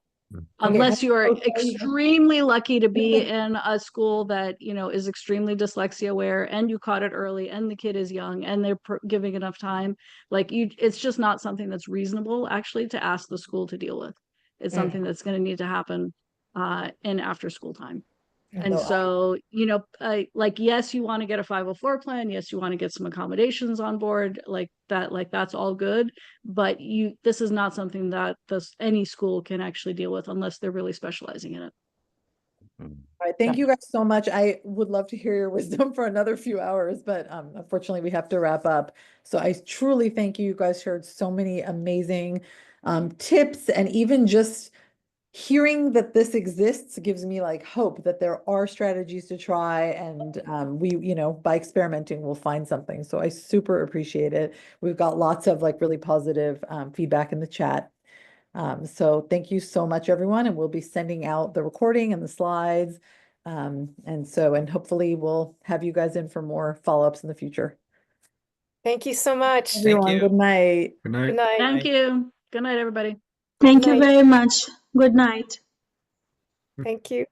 Unless Okay. you are Okay. extremely lucky to be in a school that, you know, is extremely dyslexia aware, and you caught it early, and the kid is young, and they're giving enough time. Like it's just not something that's reasonable actually to ask the school to deal with. It's something that's going to need to happen in after school time. And So so, you know, like, yes, you want to get a 504 plan. Yes, you want to get some accommodations on board, like that's all good. But this is not something that any school can actually deal with unless they're really specializing in it. All right, thank you guys so much. I would love to hear your wisdom for another few hours, but unfortunately we have to wrap up. So I truly thank you. You guys shared so many amazing tips, and even just hearing that this exists gives me like hope that there are strategies to try, and we, you know, by experimenting, we'll find something. So I super appreciate it. We've got lots of like really positive feedback in the chat. So thank you so much, everyone. And we'll be sending out the recording and the slides. And hopefully we'll have you guys in for more follow-ups in the future. Thank you so much. Everyone, you. good night. Good night. Good night. Thank you. Good night, everybody. Thank Good you night. very much. Good night. Thank you.